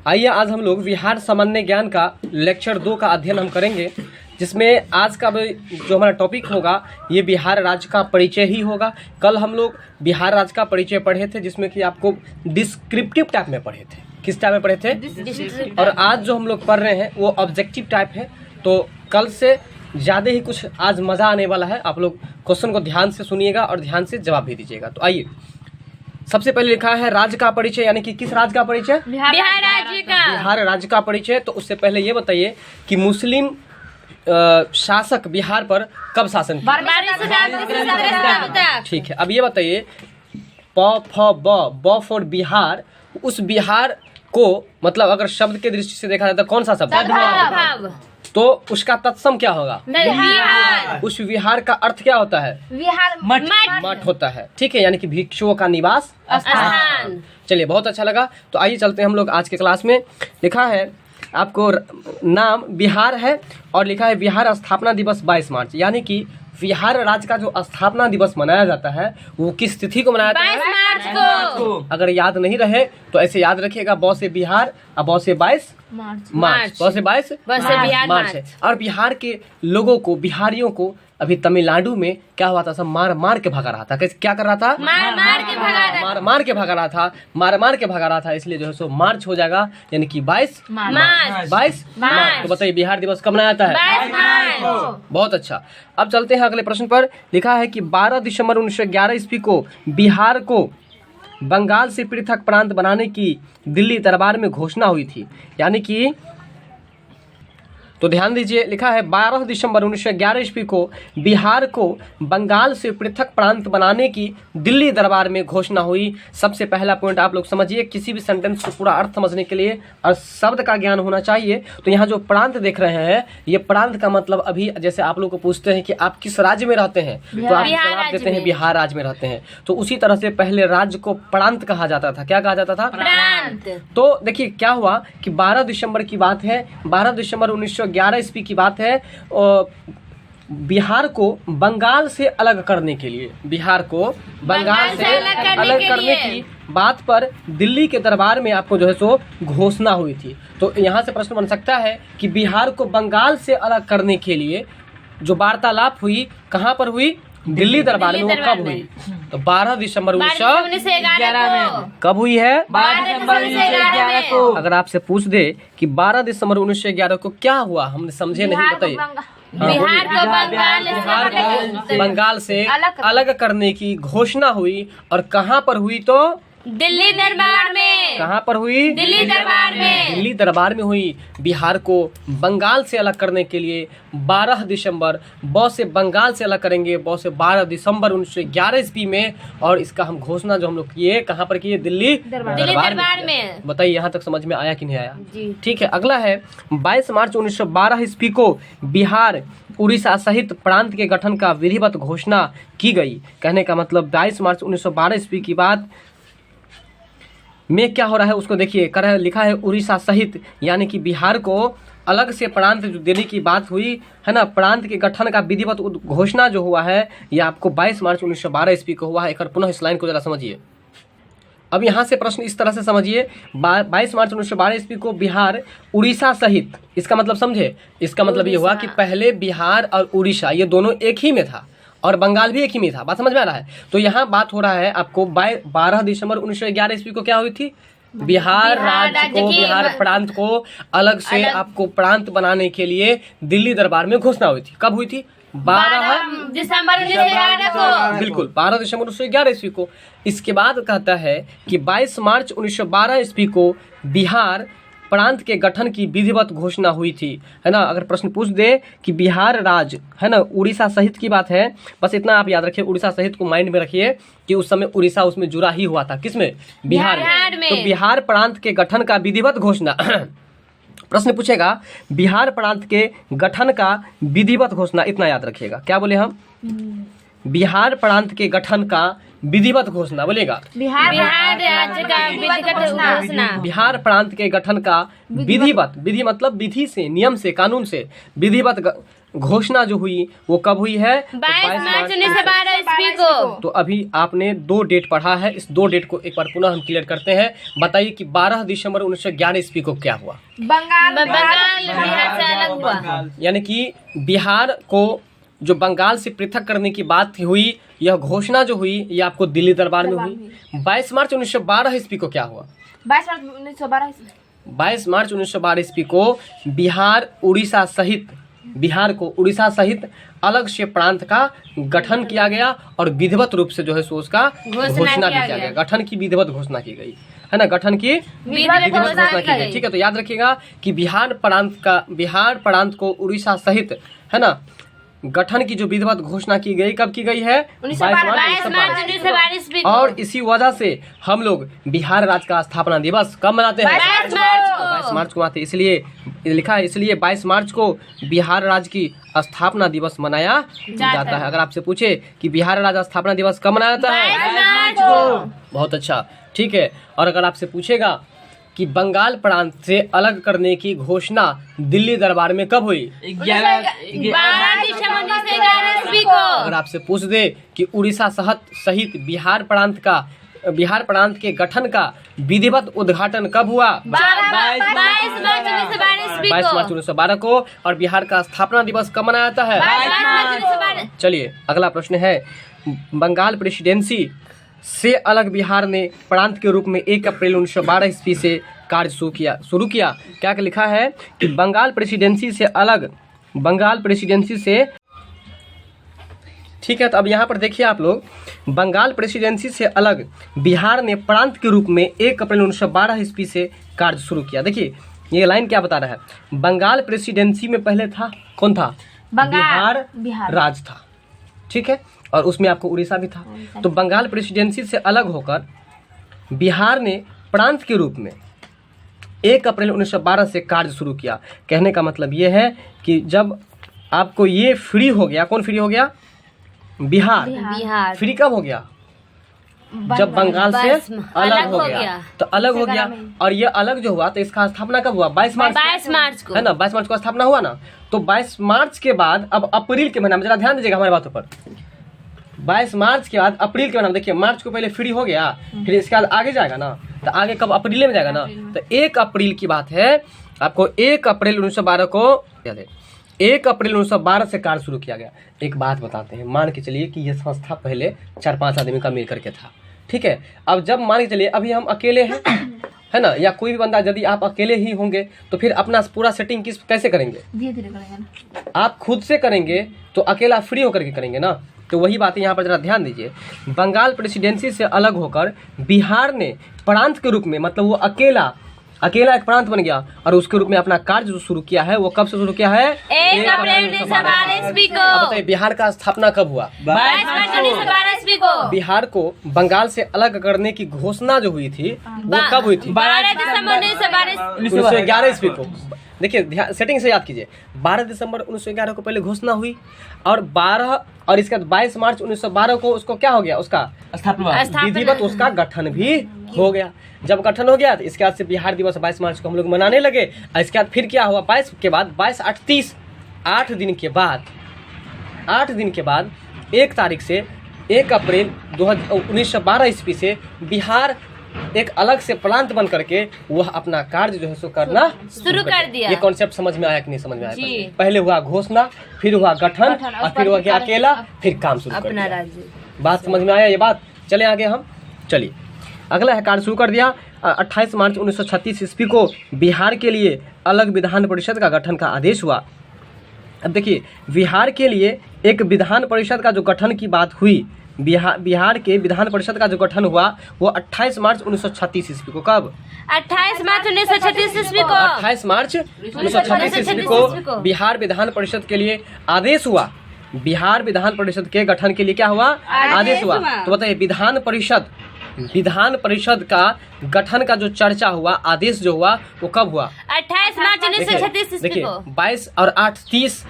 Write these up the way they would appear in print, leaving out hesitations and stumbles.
आइए आज हम लोग बिहार सामान्य ज्ञान का लेक्चर 2 का अध्ययन हम करेंगे, जिसमें आज का जो हमारा टॉपिक होगा ये बिहार राज्य का परिचय ही होगा। कल हम लोग बिहार राज्य का परिचय पढ़े थे, जिसमें कि आपको डिस्क्रिप्टिव टाइप में पढ़े थे। किस टाइप में पढ़े थे? और आज जो हम लोग पढ़ रहे हैं वो ऑब्जेक्टिव टाइप है। तो कल से ज़्यादा ही कुछ आज मज़ा आने वाला है। आप लोग क्वेश्चन को ध्यान से सुनिएगा और ध्यान से जवाब भी दीजिएगा। तो आइए, सबसे पहले लिखा है राज्य का परिचय, यानी कि किस राज्य का परिचय? बिहार राज्य का। बिहार राज्य का परिचय। तो उससे पहले ये बताइए कि मुस्लिम शासक बिहार पर कब शासन किया? ठीक है, अब ये बताइए ब फॉर बिहार, उस बिहार को मतलब अगर शब्द के दृष्टि से देखा जाए तो कौन सा शब्द? तो उसका तत्सम क्या होगा? बिहार। उस विहार का अर्थ क्या होता है? बिहार मठ होता है। ठीक है, यानी कि भिक्षुओं का निवास स्थान। चलिए, बहुत अच्छा लगा। तो आइए चलते हैं हम लोग आज के क्लास में। लिखा है आपको नाम बिहार है और लिखा है बिहार स्थापना दिवस 22 मार्च, यानी कि बिहार राज्य का जो स्थापना दिवस मनाया जाता है वो किस तिथि को मनाया जाता है? 22 मार्च को। अगर याद नहीं रहे तो ऐसे याद रखिएगा, ब से बिहार और ब से 22 मार्च, ब से 22 मार्च है। और बिहार के लोगों को, बिहारियों को अभी तमिलनाडु में क्या हुआ था? सब मार मार के भगा रहा था। कैसे क्या कर रहा था? मार मार के भगा रहा था। इसलिए जो है सो मार्च हो जाएगा, यानी कि 22 मार्च। तो बताइए बिहार दिवस कब मनाया जाता है? 22 मार्च। बहुत अच्छा। अब चलते हैं अगले प्रश्न पर। लिखा है कि 12 दिसंबर 1911 ईस्वी को बिहार को बंगाल से पृथक प्रांत बनाने की दिल्ली दरबार में घोषणा हुई थी, यानी कि तो ध्यान दीजिए, लिखा है 12 दिसंबर 1911 ईस्वी को बिहार को बंगाल से पृथक प्रांत बनाने की दिल्ली दरबार में घोषणा हुई। सबसे पहला पॉइंट आप लोग समझिए, किसी भी सेंटेंस को पूरा अर्थ समझने के लिए और शब्द का ज्ञान होना चाहिए। तो यहाँ जो प्रांत देख रहे हैं, ये प्रांत का मतलब अभी जैसे आप लोग को पूछते हैं कि आप किस राज्य में रहते हैं, तो आप जवाब देते हैं बिहार राज्य में रहते हैं। तो उसी तरह से पहले राज्य को प्रांत कहा जाता था। क्या कहा जाता था? प्रांत। तो देखिए क्या हुआ कि 12 दिसंबर की बात है, 12 दिसंबर 1911 ईस्वी की बात है। बिहार को बंगाल से अलग करने के लिए, बिहार को बंगाल से अलग करने की बात पर दिल्ली के दरबार में आपको जो है सो घोषणा हुई थी। तो यहाँ से प्रश्न बन सकता है कि बिहार को बंगाल से अलग करने के लिए जो वार्तालाप हुई, कहाँ पर हुई? दिल्ली दरबार में। वो कब हुई? तो 12 दिसंबर 1911 में। कब हुई है? 12 दिसंबर 1911 को। अगर आपसे पूछ दे कि 12 दिसंबर 1911 को क्या हुआ, हमने समझे नहीं, बताइए। बिहार को बंगाल से अलग करने की घोषणा हुई। और कहाँ पर हुई? तो दिल्ली दरबार में। कहाँ पर हुई? दिल्ली दरबार में। दिल्ली दरबार में हुई। बिहार को बंगाल से अलग करने के लिए 12 दिसंबर, ब से बंगाल से अलग करेंगे, ब से 12 दिसंबर 1911 ईस्वी में। और इसका हम घोषणा जो हम लोग किए, कहाँ पर किए? दिल्ली दरबार में। बताइए यहाँ तक समझ में आया कि नहीं आया? ठीक है, अगला है 22 मार्च 1912 ईस्वी को बिहार उड़ीसा सहित प्रांत के गठन का विधिवत घोषणा की गई। कहने का मतलब 22 मार्च 1912 ईस्वी की बात में क्या हो रहा है उसको देखिए। कर लिखा है उड़ीसा सहित, यानी कि बिहार को अलग से प्रांत देने की बात हुई है ना। प्रांत के गठन का विधिवत घोषणा जो हुआ है ये आपको 22 मार्च 1912 ईस्वी को हुआ है। एक पुनः इस लाइन को जरा समझिए। अब यहाँ से प्रश्न इस तरह से समझिए, 22 मार्च 1912 ईस्वी को बिहार उड़ीसा सहित, इसका मतलब समझे, इसका मतलब ये हुआ कि पहले बिहार और उड़ीसा ये दोनों एक ही में था और बंगाल भी एक ही में था। बात समझ में आ रहा है? तो यहाँ बात हो रहा है आपको 12 दिसंबर 1911 ईस्वी को क्या हुई थी? बिहार राज्य को, बिहार प्रांत को अलग से आपको प्रांत बनाने के लिए दिल्ली दरबार में घोषणा हुई थी। कब हुई थी? 12 दिसंबर 1911 को। बिल्कुल, 12 दिसंबर 1911 ईस्वी को। इसके बाद कहता है कि 22 मार्च 1912 ईस्वी को बिहार प्रांत के गठन की विधिवत घोषणा हुई थी, है ना। अगर प्रश्न पूछ दे कि बिहार राज्य, है ना, उड़ीसा सहित की बात है, बस इतना आप याद रखिए। उड़ीसा सहित को माइंड में रखिए कि उस समय उड़ीसा उसमें जुड़ा ही हुआ था। किसमें? बिहार में। तो बिहार प्रांत के गठन का विधिवत घोषणा प्रश्न पूछेगा बिहार प्रांत के गठन का विधिवत घोषणा, इतना याद रखिएगा। क्या बोले हम? बिहार प्रांत के गठन का विधिवत घोषणा बोलेगा। बिहार राज्य का विधिवत घोषणा। बिहार प्रांत के गठन का विधिवत, विधि मतलब विधि से, नियम से, कानून से, विधिवत घोषणा जो हुई वो कब हुई है? 22 मार्च 1912 ईस्वी को। तो अभी आपने 2 डेट पढ़ा है, इस 2 डेट को एक बार पुनः हम क्लियर करते हैं। बताइए कि 12 दिसंबर 1911 ईस्वी को क्या हुआ? बंगाल बिहार से अलग हुआ। यानी कि बिहार को जो बंगाल से पृथक करने की बात हुई, यह घोषणा जो हुई ये आपको दिल्ली दरबार में हुई। 22 मार्च 1912 ईस्वी को क्या हुआ? 22 मार्च 1912 ईस्वी 22 मार्च 1912 ईस्वी को बिहार को उड़ीसा सहित अलग से प्रांत का गठन किया गया और विधिवत रूप से जो है सो उसका घोषणा भी किया गया। गठन की विधिवत घोषणा की गई है ना, गठन की विधिवत घोषणा की गई। ठीक है, तो याद रखिएगा कि बिहार प्रांत को उड़ीसा सहित है ना गठन की जो विधिवत घोषणा की गई, कब की गई है? 22 मार्च 1912 ईस्वी को। और इसी वजह से हम लोग बिहार राज्य का स्थापना दिवस कब मनाते हैं? 22 मार्च को मनाते हैं। इसलिए लिखा है, इसलिए 22 मार्च को बिहार राज्य की स्थापना दिवस मनाया जाता है। अगर आपसे पूछे कि बिहार राज्य स्थापना दिवस कब मनाया जाता है? 22 मार्च को। बहुत अच्छा, ठीक है। और अगर आपसे पूछेगा कि बंगाल प्रांत से अलग करने की घोषणा दिल्ली दरबार में कब हुई? 12 दिसंबर 1911 ईस्वी को। अगर आपसे पूछ दे कि उड़ीसा सहित बिहार प्रांत के गठन का विधिवत उद्घाटन कब हुआ? 22 मार्च 1912 ईस्वी को। 22 मार्च 1912 को। और बिहार का स्थापना दिवस कब मनाया जाता है? 22 मार्च 1912। चलिए अगला प्रश्न है, बंगाल प्रेसिडेंसी से अलग बिहार ने प्रांत के रूप में 1 अप्रैल 1912 ईस्वी से कार्य शुरू किया। क्या लिखा है कि बंगाल प्रेसिडेंसी से ठीक है। तो अब यहाँ पर देखिए आप लोग, बंगाल प्रेसिडेंसी से अलग बिहार ने प्रांत के रूप में 1 अप्रैल 1912 ईस्वी से कार्य शुरू किया। देखिए ये लाइन क्या बता रहा है, बंगाल प्रेसिडेंसी में पहले था कौन था? बिहार राज्य था, ठीक है, और उसमें आपको उड़ीसा भी था। तो बंगाल प्रेसिडेंसी से अलग होकर बिहार ने प्रांत के रूप में 1 अप्रैल 1912 से कार्य शुरू किया। कहने का मतलब ये है कि जब आपको ये फ्री हो गया, कौन फ्री हो गया? बिहार फ्री कब हो गया? जब बंगाल से अलग हो गया। तो अलग हो गया, और ये अलग जो हुआ तो इसका स्थापना कब हुआ? 22 मार्च को, है ना, 22 मार्च को स्थापना हुआ ना। तो 22 मार्च के बाद अब अप्रैल के महीना में, जरा ध्यान दीजिएगा हमारी बातों पर, 22 मार्च के बाद अप्रैल के महीना में, देखिए मार्च को पहले फ्री हो गया, फिर इसके बाद आगे जाएगा ना, तो आगे कब? अप्रैल में जाएगा ना। तो 1 अप्रैल की बात है, आपको 1 अप्रैल 1912 को याद है, 1 अप्रैल 1912 से कार्य शुरू किया गया। एक बात बताते हैं, मान के चलिए कि यह संस्था पहले 4-5 आदमी का मिल करके था, ठीक है। अब जब मान के चलिए अभी हम अकेले हैं, है ना, या कोई भी बंदा, यदि आप अकेले ही होंगे तो फिर अपना पूरा सेटिंग कैसे करेंगे? धीरे-धीरे करेंगे ना, आप खुद से करेंगे तो अकेला फ्री होकर के करेंगे ना। तो वही बात यहाँ पर जरा ध्यान दीजिए, बंगाल प्रेसिडेंसी से अलग होकर बिहार ने प्रांत के रूप में, मतलब वो अकेला एक प्रांत बन गया और उसके रूप में अपना कार्य जो शुरू किया है वो कब से शुरू किया है? 1 अप्रैल 1912 ईस्वी को। अब बताइए बिहार का स्थापना कब हुआ? 22 मार्च 1912 ईस्वी को। बिहार को बंगाल से अलग करने की घोषणा जो हुई थी वो कब हुई थी? 12 दिसंबर 1911 ईस्वी को। देखिए सेटिंग से याद कीजिए, 12 दिसंबर 1911 को पहले घोषणा हुई और 12 और इसके बाद 22 मार्च 1912 को उसको क्या हो गया? उसका स्थापना विधिवत उसका गठन भी हो गया। जब गठन हो गया तो इसके बाद से बिहार दिवस 22 मार्च को हम लोग मनाने लगे। और इसके बाद फिर क्या हुआ? 22 के बाद 22 8 30 8 दिन के बाद 1 तारीख से 1 अप्रैल 1912 ईस्वी से बिहार एक अलग से प्रांत बन करके वह अपना कार्य जो है सो करना शुरू कर दिया। ये कॉन्सेप्ट समझ में आया कि नहीं समझ में आया? पहले हुआ घोषणा, फिर हुआ गठन और फिर हुआ अकेला, फिर काम शुरू कर दिया। बात समझ में आया? ये बात चले आगे हम। चलिए अगला है, कार्य शुरू कर दिया। 28 मार्च 1936 ईस्वी को बिहार के लिए अलग विधान परिषद का गठन का आदेश हुआ। अब देखिए बिहार के लिए एक विधान परिषद का जो गठन की बात हुई, बिहार के विधान परिषद का जो गठन हुआ वो 28 मार्च 1936 ईस्वी को। कब? 28 मार्च 1936 ईस्वी को। 28 मार्च 1936 ईस्वी को बिहार विधान परिषद के लिए आदेश हुआ। बिहार विधान परिषद के गठन के लिए क्या हुआ? आदेश हुआ। तो बताइए विधान परिषद का गठन का जो चर्चा हुआ, आदेश जो हुआ वो कब हुआ? 28 मार्च 1936 ईस्वी को। 22 और 8 30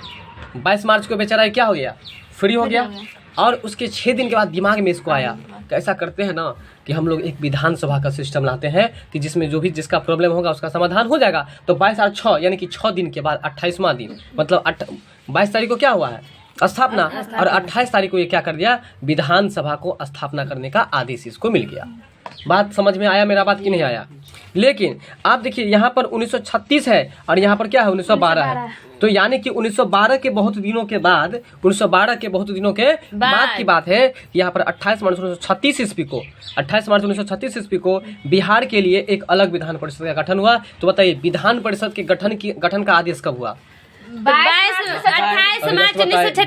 22 मार्च को बेचारा क्या हो गया? फ्री हो गया। और उसके 6 दिन के बाद दिमाग में इसको आया, कैसा करते हैं ना कि हम लोग एक विधानसभा का सिस्टम लाते हैं कि जिसमें जो भी जिसका प्रॉब्लम होगा उसका समाधान हो जाएगा। तो 22 और 6 यानी कि 6 दिन के बाद 28वां दिन मतलब 22 तारीख को क्या हुआ है? स्थापना। और 28 तारीख को ये क्या कर दिया? विधानसभा को स्थापना करने का आदेश इसको मिल गया। बात समझ में आया मेरा बात कि नहीं आया? लेकिन आप देखिए यहाँ पर 1936 है और यहाँ पर क्या है? 1912 है। तो यानी कि 1912 के बहुत दिनों के बाद 1912 के बहुत दिनों के बाद की बात है। यहाँ पर 28 मार्च 1936 ईस्वी को 28 मार्च 1936 ईस्वी को बिहार के लिए एक अलग विधान परिषद का गठन हुआ। तो बताइए विधान परिषद के गठन का आदेश कब हुआ? 28 मार्च 28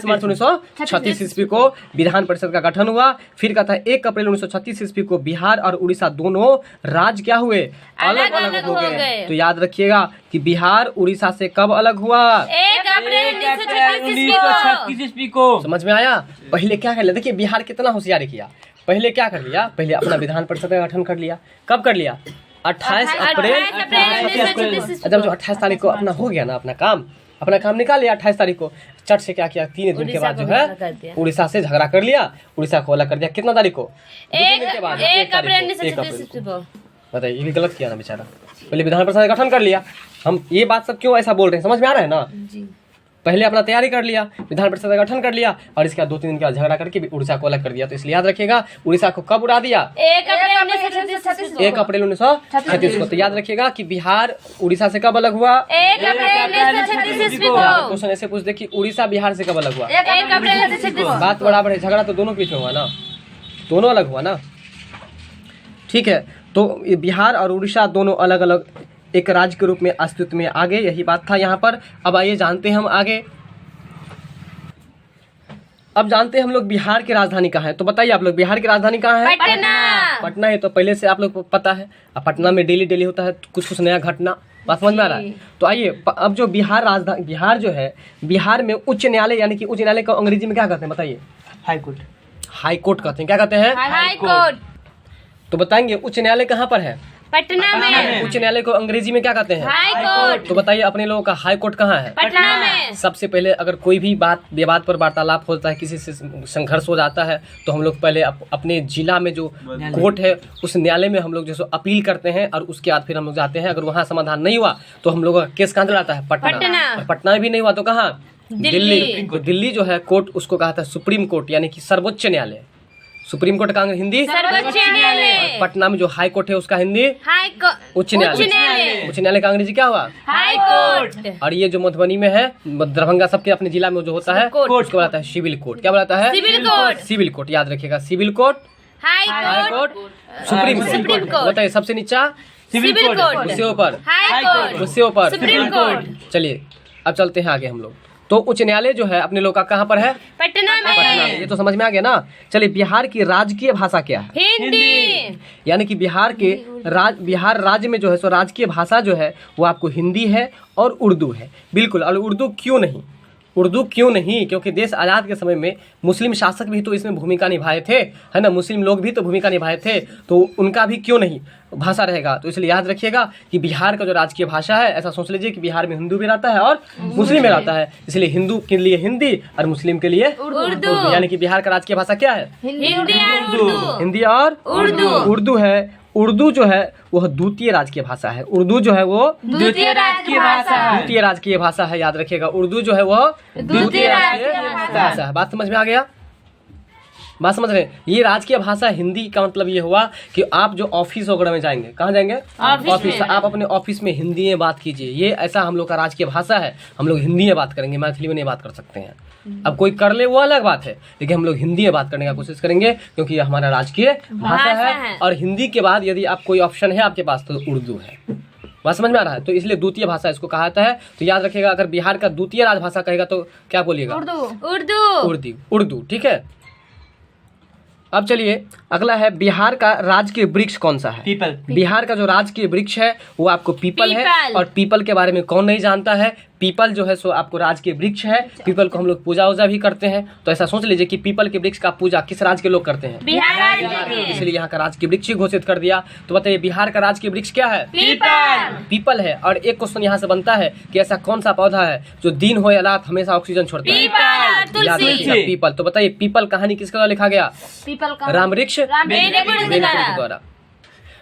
मार्च 1936 ईस्वी को विधान परिषद का गठन हुआ। फिर कहता है 1 अप्रैल 1936 ईस्वी को बिहार और उड़ीसा दोनों राज्य क्या हुए? अलग अलग हो गए। तो याद रखिएगा कि बिहार उड़ीसा से कब अलग हुआ? 1 अप्रैल 1936 ईस्वी को। समझ में आया? पहले क्या कर लिया? देखिए बिहार कितना होशियारी किया। पहले क्या कर लिया? पहले अपना विधान परिषद का गठन कर लिया। कब कर लिया? 28 अप्रैल। जब जो 28 तारीख को अपना हो गया ना अपना काम निकाल लिया 28 तारीख को, चट से क्या किया? 3 दिन के बाद जो है उड़ीसा से झगड़ा कर लिया, उड़ीसा को अलग कर दिया। कितना तारीख को? 1 अप्रैल 1936 को। बताइए ये भी गलत किया ना बेचारा। पहले विधान परिषद का गठन कर लिया। हम ये बात सब क्यों ऐसा बोल रहे हैं समझ में आ रहा है ना? पहले अपना तैयारी कर लिया, विधान परिषद का गठन कर लिया और इसके बाद 2-3 दिन के बाद झगड़ा करके उड़ीसा को अलग कर दिया। तो इसलिए याद रखिएगा उड़ीसा को कब उड़ा दिया? 1 अप्रैल 1936 को। 1 अप्रैल 1936 को। तो याद रखिएगा कि बिहार उड़ीसा से कब अलग हुआ? 1 अप्रैल 1936 ईस्वी को। क्वेश्चन ऐसे पूछ दे कि उड़ीसा बिहार से कब अलग हुआ? 1 अप्रैल 1936 को। बात बराबर है। झगड़ा तो दोनों के बीच में हुआ ना, दोनों अलग हुआ ना। ठीक है, तो ये बिहार और उड़ीसा दोनों अलग अलग एक राज्य के रूप में अस्तित्व में आ गए। यही बात था यहाँ पर। अब आइए जानते हैं हम आगे। अब जानते हैं हम लोग बिहार की राजधानी कहाँ है। तो बताइए आप लोग बिहार की राजधानी कहाँ है? पटना है। तो पहले से आप लोग को पता है। अब पटना में डेली होता है कुछ नया घटना। बात समझ में आ रहा है? तो आइए अब जो बिहार जो है, बिहार में उच्च न्यायालय यानी कि उच्च न्यायालय को अंग्रेजी में क्या कहते हैं बताइए? हाई कोर्ट कहते हैं। क्या कहते हैं? High court. तो बताएंगे उच्च न्यायालय कहाँ पर है? पटना में। उच्च न्यायालय को अंग्रेजी में क्या कहते हैं? High court. तो बताइए अपने लोगों का हाई कोर्ट कहाँ है? पटना में। सबसे पहले अगर कोई भी विवाद पर वार्तालाप होता है, किसी से संघर्ष हो जाता है, तो हम लोग पहले अपने जिला में जो कोर्ट है उस न्यायालय में हम लोग जो अपील करते हैं और उसके बाद फिर हम लोग जाते हैं। अगर वहाँ समाधान नहीं हुआ तो हम लोग का केस कहाँ जाता है? पटना। पटना में भी नहीं हुआ तो कहाँ? दिल्ली। तो दिल्ली जो है कोर्ट उसको कहता है सुप्रीम कोर्ट यानी कि सर्वोच्च न्यायालय। सुप्रीम कोर्ट का हिंदी सर्वोच्च न्यायालय। पटना में जो हाई कोर्ट है उसका हिंदी उच्च न्यायालय। उच्च न्यायालय का अंग्रेजी क्या हुआ? High court. और ये जो मधुबनी में है, दरभंगा सबके अपने जिला में जो होता है उसको बुलाता है सिविल कोर्ट। क्या बुलाता है? Civil court. Civil court. याद रखिएगा civil court, high court, supreme court. बताइए सबसे नीचा सिविल कोर्ट, उससे ऊपर हाई कोर्ट, उससे ऊपर सुप्रीम कोर्ट। चलिए अब चलते हैं आगे हम लोग। तो उच्च न्यायालय जो है अपने लोग का कहाँ पर है? पटना में। ये तो समझ में आ गया ना। चलिए बिहार की राजकीय भाषा क्या है? हिंदी। यानी कि बिहार राज्य में जो है सो राजकीय भाषा जो है वो आपको हिंदी है और उर्दू है। बिल्कुल। और उर्दू क्यों नहीं? क्योंकि देश आज़ाद के समय में मुस्लिम शासक भी तो इसमें भूमिका निभाए थे, है ना। मुस्लिम लोग भी तो भूमिका निभाए थे, तो उनका भी क्यों नहीं भाषा रहेगा। तो इसलिए याद रखिएगा कि बिहार का जो राजकीय भाषा है, ऐसा सोच लीजिए कि बिहार में हिंदू भी रहता है और मुस्लिम भी रहता है। इसलिए हिंदू के लिए हिंदी और मुस्लिम के लिए उर्दू। यानी कि बिहार का राजकीय भाषा क्या है? हिंदी और उर्दू है। उर्दू जो है वह द्वितीय राजकीय भाषा है। उर्दू जो है वो द्वितीय राजकीय भाषा है। याद रखिएगा उर्दू जो है वह द्वितीय राजकीय भाषा है। बात समझ में आ गया? बात समझ रहे हैं? ये राजकीय भाषा हिंदी का मतलब ये हुआ कि आप जो ऑफिस वगैरह में जाएंगे, कहाँ जाएंगे? ऑफिस। आप अपने ऑफिस में हिंदी में बात कीजिए। ये ऐसा हम लोग का राजकीय भाषा है। हम लोग हिंदी में बात करेंगे, मैथिली में नहीं बात कर सकते हैं। अब कोई कर ले वो अलग बात है, लेकिन हम लोग हिंदी में बात करने का कोशिश करेंगे क्योंकि ये हमारा राजकीय भाषा है। और हिंदी के बाद यदि आप कोई ऑप्शन है आपके पास तो उर्दू है। बात समझ में आ रहा है? तो इसलिए द्वितीय भाषा इसको कहा जाता है। तो याद रखिएगा अगर बिहार का द्वितीय राजभाषा कहेगा तो क्या बोलिएगा? उर्दू। ठीक है। अब चलिए अगला है बिहार का राजकीय वृक्ष कौन सा है? पीपल। बिहार का जो राजकीय वृक्ष है वो आपको पीपल है। और पीपल के बारे में कौन नहीं जानता है? पीपल जो है सो आपको राज के वृक्ष है। पीपल को हम लोग पूजा वूजा भी करते हैं। तो ऐसा सोच लीजिए कि पीपल के वृक्ष का पूजा किस राज्य के लोग करते हैं? बिहार राज्य के। इसलिए यहाँ का राज के वृक्ष ही घोषित कर दिया। तो बताइए बिहार का राज के वृक्ष क्या है? पीपल। पीपल है। और एक क्वेश्चन यहाँ से बनता है कि ऐसा कौन सा पौधा है जो दिन हो या रात हमेशा ऑक्सीजन छोड़ता है? पीपल। याद तुलसी। रखिएगा, पीपल। तो बताइए पीपल कहानी किसके द्वारा लिखा गया? पीपल का राम वृक्ष बेनीपुर के द्वारा।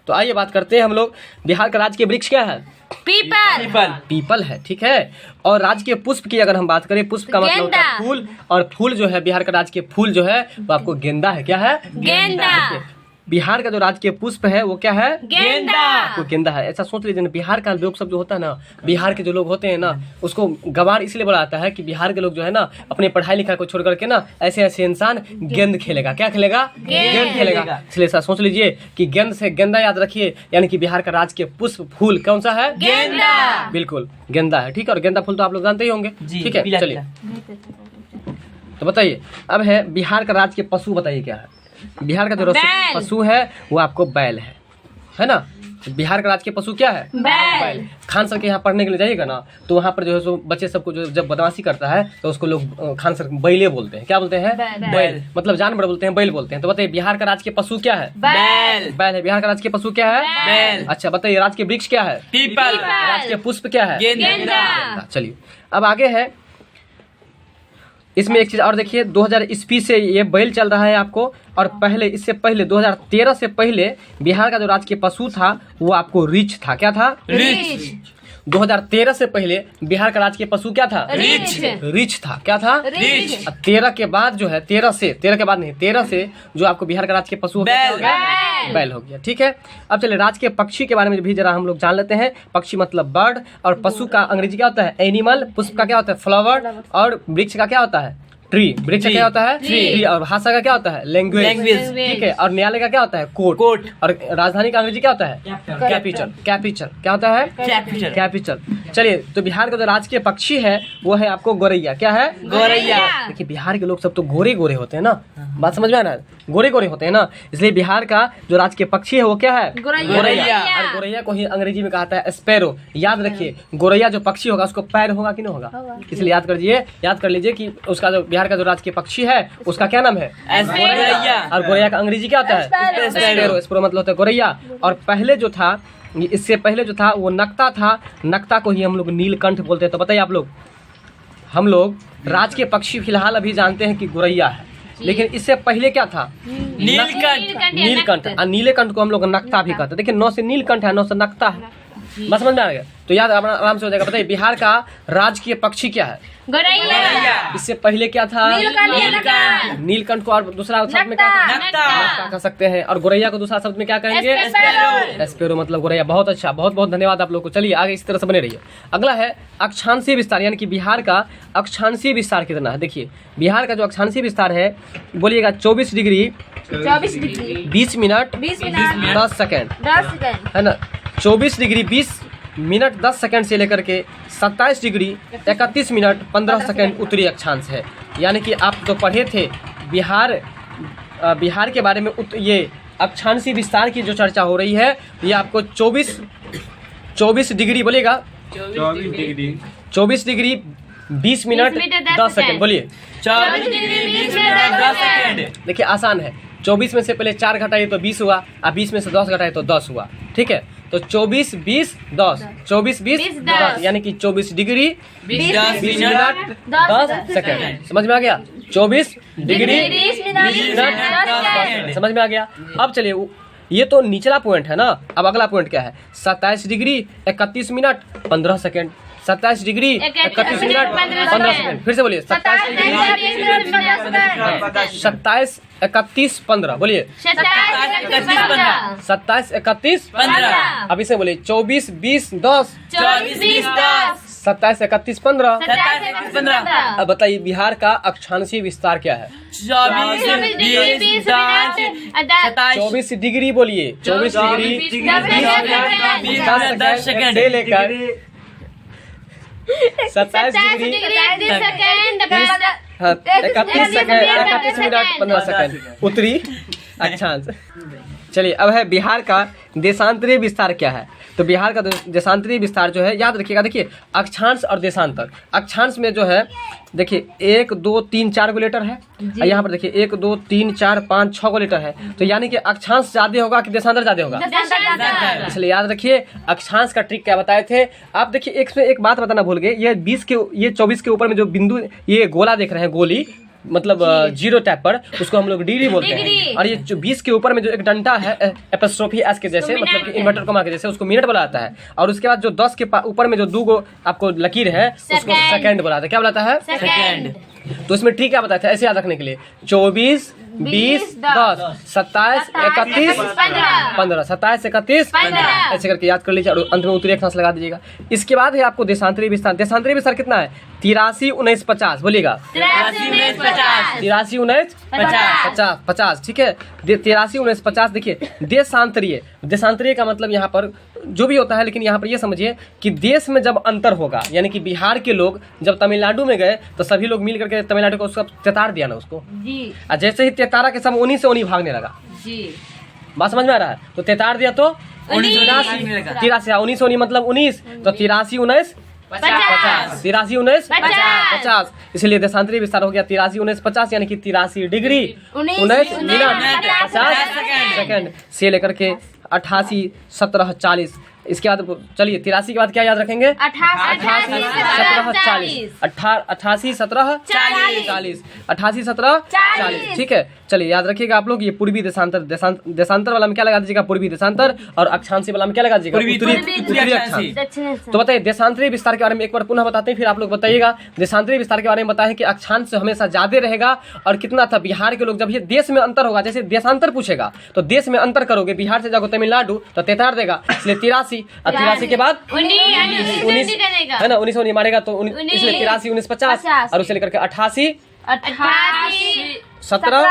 तो आइए बात करते हैं हम लोग बिहार का राज के वृक्ष क्या है? पीपल। पीपल है, ठीक है। और राज के पुष्प की अगर हम बात करें, पुष्प का मतलब होता है फूल, और फूल जो है बिहार का राज के फूल जो है वो आपको गेंदा है। क्या है? गेंदा। बिहार का जो राज के पुष्प है वो क्या है? गेंदा। वो गेंदा है। ऐसा सोच लीजिए ना, बिहार का लोग सब जो होता है ना, बिहार के जो लोग होते हैं ना, उसको गंवार इसलिए बोला जाता है कि बिहार के लोग जो है ना अपने पढ़ाई लिखाई को छोड़ करके ना ऐसे ऐसे इंसान गेंद खेलेगा। क्या खेलेगा? गेंद खेलेगा। इसलिए ऐसा सोच लीजिए कि गेंद से गेंदा याद रखिए, यानी कि बिहार का राज के पुष्प फूल कौन सा है? गेंदा। बिल्कुल गेंदा है, ठीक है। और गेंदा फूल तो आप लोग जानते ही होंगे, ठीक है। चलिए तो बताइए अब है बिहार का राज के पशु, बताइए क्या है? बिहार का जो पशु है वो आपको बैल है ना। बिहार का राज के पशु क्या है? बैल। खान सर के यहाँ पढ़ने के लिए जाइएगा ना, तो वहाँ पर जो है सो बच्चे सबको जो जब बदमाशी करता है तो उसको लोग खान सर बैले बोलते हैं। क्या बोलते हैं? बैल। मतलब जानवर बोलते हैं, बैल बोलते हैं। तो बताइए बिहार का राज के पशु क्या है? बैल। बैल है। बिहार का राज के पशु क्या है? बैल। अच्छा बताइए राज के वृक्ष क्या है? पीपल। राज के पुष्प क्या है? गेंदा। चलिए अब आगे है, इसमें एक चीज और देखिए, 2000 ईस्वी से ये बैल चल रहा है आपको। और पहले, इससे पहले 2013 से पहले बिहार का जो राज के पशु था वो आपको रीछ था। क्या था? रीछ। 2013 से पहले बिहार का राज के पशु क्या था? रीछ था। क्या था? रीछ। 13 के बाद जो है, 13 के बाद नहीं, 13 से जो आपको बिहार का राज के पशु बैल हो गया, ठीक है। अब चलिए राज के पक्षी के बारे में भी जरा हम लोग जान लेते हैं। पक्षी मतलब बर्ड, और पशु का अंग्रेजी क्या होता है? एनिमल। पुष्प का क्या होता है? फ्लावर। और वृक्ष का क्या होता है? ट्री। वृक्ष का क्या होता है? ट्री। और भाषा का क्या होता है? लैंग्वेज, ठीक है। और न्यायालय का क्या होता है? कोर्ट। और राजधानी का अंग्रेजी क्या होता है? कैपिटल। क्या होता है? कैपिटल। चलिए तो बिहार का जो राज के पक्षी है वो है आपको गोरैया। क्या है? गोरैया। देखिए बिहार के लोग सब तो गोरे गोरे होते हैं ना, बात समझ में आ रहा है? गोरे गोरे होते हैं ना, इसलिए बिहार का जो राज के पक्षी है वो क्या है? गोरैया। और गोरैया को ही अंग्रेजी में कहता है स्पैरो। याद रखिए गोरैया जो पक्षी होगा उसको पैर होगा कि नहीं होगा? इसलिए याद कर लीजिए कि उसका जो बिहार का जो राज के पक्षी है उसका क्या नाम है? गोरैया। और गोरैया का अंग्रेजी क्या होता है? स्पैरो। स्पैरो मतलब होता है गोरैया। और पहले जो था, इससे पहले जो था वो नक्ता था। नक्ता को ही हम लोग नीलकंठ बोलते हैं। तो बताइए आप लोग, हम लोग राज के पक्षी फिलहाल अभी जानते हैं कि गोरैया है, लेकिन इससे पहले क्या था? नीलकंठ। और नीलकंठ को हम लोग नक्ता भी कहते हैं। देखिए 9 से नीलकंठ है, 9 से नक्ता है। बस समझ में आ गया? तो याद आराम से हो जाएगा। बताइए बिहार का राजकीय पक्षी क्या है? गोरैया। इससे पहले क्या था? नीलकंठ को और दूसरा शब्द में क्या कह सकते हैं? और गोरैया को दूसरा शब्द में क्या कहेंगे? एस्पेरो मतलब गोरैया। बहुत अच्छा, बहुत बहुत धन्यवाद आप लोग को। चलिए आगे इस तरह से बने रहिए। अगला है अक्षांशीय विस्तार, यानी कि बिहार का अक्षांशीय विस्तार कितना है? देखिए बिहार का जो अक्षांशीय विस्तार है, बोलिएगा 24 डिग्री 20 मिनट 10 सेकेंड है ना। 24 डिग्री 20 मिनट 10 सेकंड से लेकर के 27 डिग्री 31 मिनट 15 सेकंड उत्तरी अक्षांश है। यानी कि आप जो पढ़े थे बिहार के बारे में, ये अक्षांशीय विस्तार की जो चर्चा हो रही है, ये आपको 24 डिग्री, बोलिएगा 24 डिग्री 20 मिनट 10 सेकंड। बोलिए 24 डिग्री 20 मिनट 10 सेकंड। देखिए आसान है। 24 में से पहले 4 घटाइए तो 20 हुआ, और 20 में से 10 घटाइए तो 10 हुआ, ठीक है। तो 24 20 10, 24 20 10, यानी कि 24 डिग्री 20 मिनट 10 सेकंड। समझ में आ गया? 24 डिग्री 20 मिनट 10 सेकंड। समझ में आ गया? अब चलिए, ये तो निचला पॉइंट है ना। अब अगला पॉइंट क्या है? 27 degree 31 minute 15 second. 27 degree 31 minute 15 second. फिर से बोलिए 27 31 15। बोलिए 27 31 15। अभी से बोलिए 24 20 10 27 31 15। अब बताइए बिहार का अक्षांशीय विस्तार क्या है? 24 डिग्री, बोलिए 24 डिग्री 10 सेकंड से लेकर 27 डिग्री 31 मिनट 15 सेकंड उत्तरी अक्षांश। चलिए अब है बिहार का देशांतरीय विस्तार क्या है? तो बिहार का देशांतरीय विस्तार जो है याद रखिएगा। देखिए अक्षांश और देशांतर। अक्षांश में जो है देखिए 1 2 3 4 गो लेटर है, और यहाँ पर देखिए 1 2 3 4 5 6 गो लेटर है। तो यानी कि अक्षांश ज्यादा होगा कि देशांतर ज्यादा होगा? इसलिए याद रखिए अक्षांश का ट्रिक क्या बताए थे आप। देखिए एक बात बताना भूल गए, ये 24 के ऊपर में जो बिंदु ये गोला देख रहे हैं, गोली मतलब जीरो टैप पर, उसको हम लोग डिग्री बोलते हैं। और ये जो 20 के ऊपर में जो एक डंडा है एपोस्ट्रोफी एस के जैसे, मतलब कि इन्वर्टर कॉमा के जैसे, उसको मिनट बुलाता है। और उसके बाद जो 10 के ऊपर में जो 2 गो आपको लकीर है उसको सेकंड बुलाता है। क्या बुलाता है? सेकंड। तो इसमें ट्रिक क्या बताया था ऐसे याद रखने के लिए? 24 20 10 27 31 15 27 31 15 ऐसे करके याद कर लीजिए और अंत में उत्तरीय अक्षांश लगा दीजिएगा। इसके बाद है आपको देशांतरीय विस्तार। देशांतरीय विस्तार कितना है? 83 19 50 बोलिएगा। 83 19 50 ठीक है। 83 19 50। देखिए देशांतरीय का मतलब यहाँ पर जो भी होता है, लेकिन यहाँ पर ये समझिए कि देश में जब अंतर होगा, यानी कि बिहार के लोग जब तमिलनाडु में गए तो सभी लोग मिल करके तमिलनाडु को उसका तेतार दिया ना उसको जी। और जैसे ही तेतारा के समय उन्हीं से उन्हीं भागने लगा जी। बात समझ में आ रहा है? तो तेतार दिया तो 19 मतलब 19, तो 83 19 50 83 19 50। इसलिए देशांतरीय विस्तार हो गया 83 19 50, यानी कि 83 डिग्री 19 मिनट 50 सेकंड से लेकर के 88 17 40। इसके बाद चलिए 83 के बाद क्या याद रखेंगे? 88 17 40 88 17 40 88 17 40 ठीक है। चलिए याद रखिएगा आप लोग। ये पूर्वी देशांतर वाला में क्या लगा दीजिएगा? पूर्वी देशांतर। और अक्षांशी वाला में क्या लगा दीजिएगा? उत्तरी अक्षांश। तो बताइए देशांतरीय विस्तार के बारे में एक बार पुनः बताते हैं, फिर आप लोग बताइएगा। देशांतरीय विस्तार के बारे में बताएं कि अक्षांश हमेशा ज्यादा रहेगा। और कितना था बिहार के लोग, जब ये देश में अंतर होगा, जैसे देशांतर पूछेगा तो देश में अंतर करोगे, बिहार से जाओगे तमिलनाडु तो 73 देगा, इसलिए 83। और 83 के बाद 19 है ना, 19 मारेगा तो इसलिए 83 19 50 और उसे लेकर के 88 17 40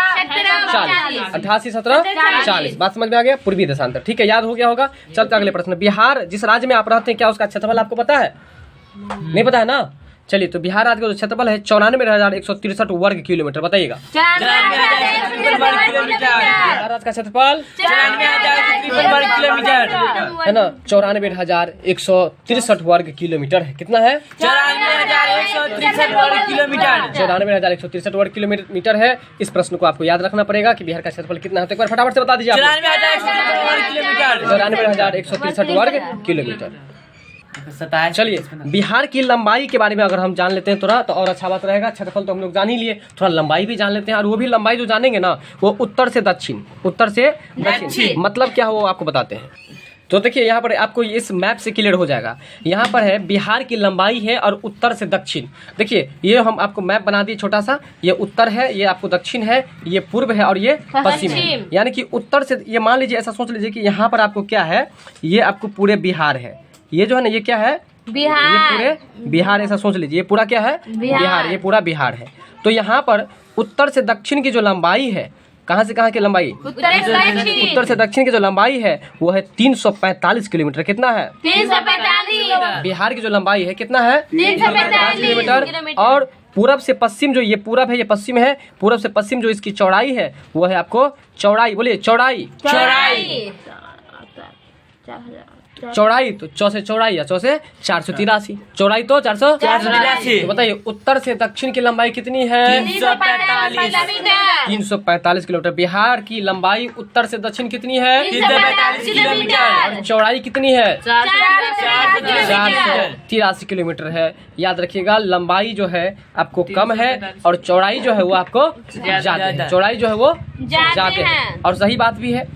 88 17 40। बात समझ में आ गया? पूर्वी देशांतर ठीक है, याद हो गया होगा। चलते अगले प्रश्न। बिहार जिस राज्य में आप रहते हैं क्या उसका क्षेत्रफल आपको पता है? नहीं पता है ना? चलिए तो बिहार राज्य का जो क्षेत्रफल है 94,163 वर्ग किलोमीटर। बताइएगा बिहार राज्य का क्षेत्रफल है ना 94,163 वर्ग किलोमीटर है। कितना है? 94,163 वर्ग किलोमीटर है। इस प्रश्न को आपको याद रखना पड़ेगा कि बिहार का क्षेत्रफल कितना है। तो एक बार फटाफट से बता दीजिए। 94,163 वर्ग किलोमीटर। चलिए बिहार की लंबाई के बारे में अगर हम जान लेते हैं थोड़ा तो और अच्छा बात रहेगा। क्षेत्रफल तो हम लोग जान ही लिए, थोड़ा लंबाई भी जान लेते हैं। और वो भी लंबाई जो जानेंगे ना वो उत्तर से दक्षिण मतलब क्या हो वो आपको बताते हैं। तो देखिए यहाँ पर आपको इस मैप से क्लियर हो जाएगा। यहाँ पर है बिहार की लंबाई है और उत्तर से दक्षिण। देखिए ये हम आपको मैप बना दिए छोटा सा। ये उत्तर है, ये आपको दक्षिण है, ये पूर्व है और ये पश्चिम है। यानी कि उत्तर से ये मान लीजिए, ऐसा सोच लीजिए कि यहाँ पर आपको क्या है, ये आपको पूरे बिहार है। ये जो है ना ये क्या है? बिहार। ये पूरे बिहार ऐसा सोच लीजिए, ये पूरा क्या है? बिहार। ये पूरा बिहार है। तो यहाँ पर उत्तर से दक्षिण की जो लंबाई है, कहाँ से कहाँ की लंबाई? उत्तर से दक्षिण की जो लंबाई है वो है 345 किलोमीटर। कितना है? 345। बिहार की जो लंबाई है कितना है? 345 किलोमीटर। और पूरब से पश्चिम जो ये पूरब है, ये पश्चिम है, पूरब से पश्चिम जो इसकी चौड़ाई है वो है आपको चौड़ाई। बोलिए चौड़ाई। चौड़ाई तो 4 से चौड़ाई या 4 से 483 चौड़ाई तो 483। तो बताइए उत्तर से दक्षिण की लंबाई कितनी है? 345 किलोमीटर। बिहार की लंबाई उत्तर से दक्षिण कितनी है? 345 किलोमीटर। और चौड़ाई कितनी है? 483 किलोमीटर है। याद रखिएगा लंबाई जो है आपको कम है और चौड़ाई जो है वो आपको ज्यादा है। चौड़ाई जो है वो ज्यादा है और सही बात भी है।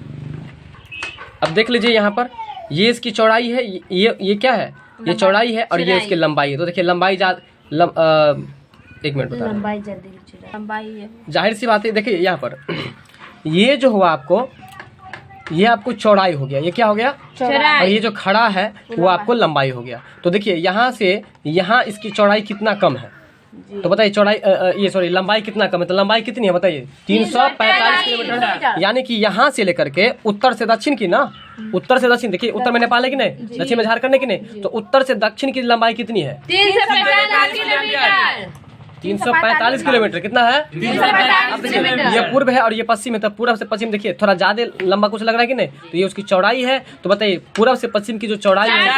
अब देख लीजिए यहाँ पर ये इसकी चौड़ाई है, ये क्या है? ये चौड़ाई है और ये इसकी लंबाई है। तो देखिए लंबाई एक मिनट बता लंबाई है, जाहिर सी बात है। देखिए यहाँ पर ये जो हुआ आपको, ये आपको चौड़ाई हो गया। ये क्या हो गया? और ये जो खड़ा है वो आपको लंबाई हो गया। तो देखिए यहाँ से यहाँ इसकी चौड़ाई कितना कम है? तो बताइए चौड़ाई लंबाई कितना कम है? तो लंबाई कितनी है बताइए? 345 किलोमीटर। यानी कि यहाँ से लेकर के उत्तर से दक्षिण की ना, उत्तर से दक्षिण, देखिए उत्तर में नेपाल है कि नहीं, दक्षिण में झारखंड है कि नहीं, तो उत्तर से दक्षिण की लंबाई कितनी है? 345 किलोमीटर। 345 किलोमीटर। कितना है? 345 किलोमीटर। ये पूर्व है और ये पश्चिम है, तो पूर्व से पश्चिम देखिए थोड़ा ज्यादा लंबा कुछ लग रहा है कि नहीं? तो ये उसकी चौड़ाई है। तो बताइए पूर्व से पश्चिम की जो चौड़ाई है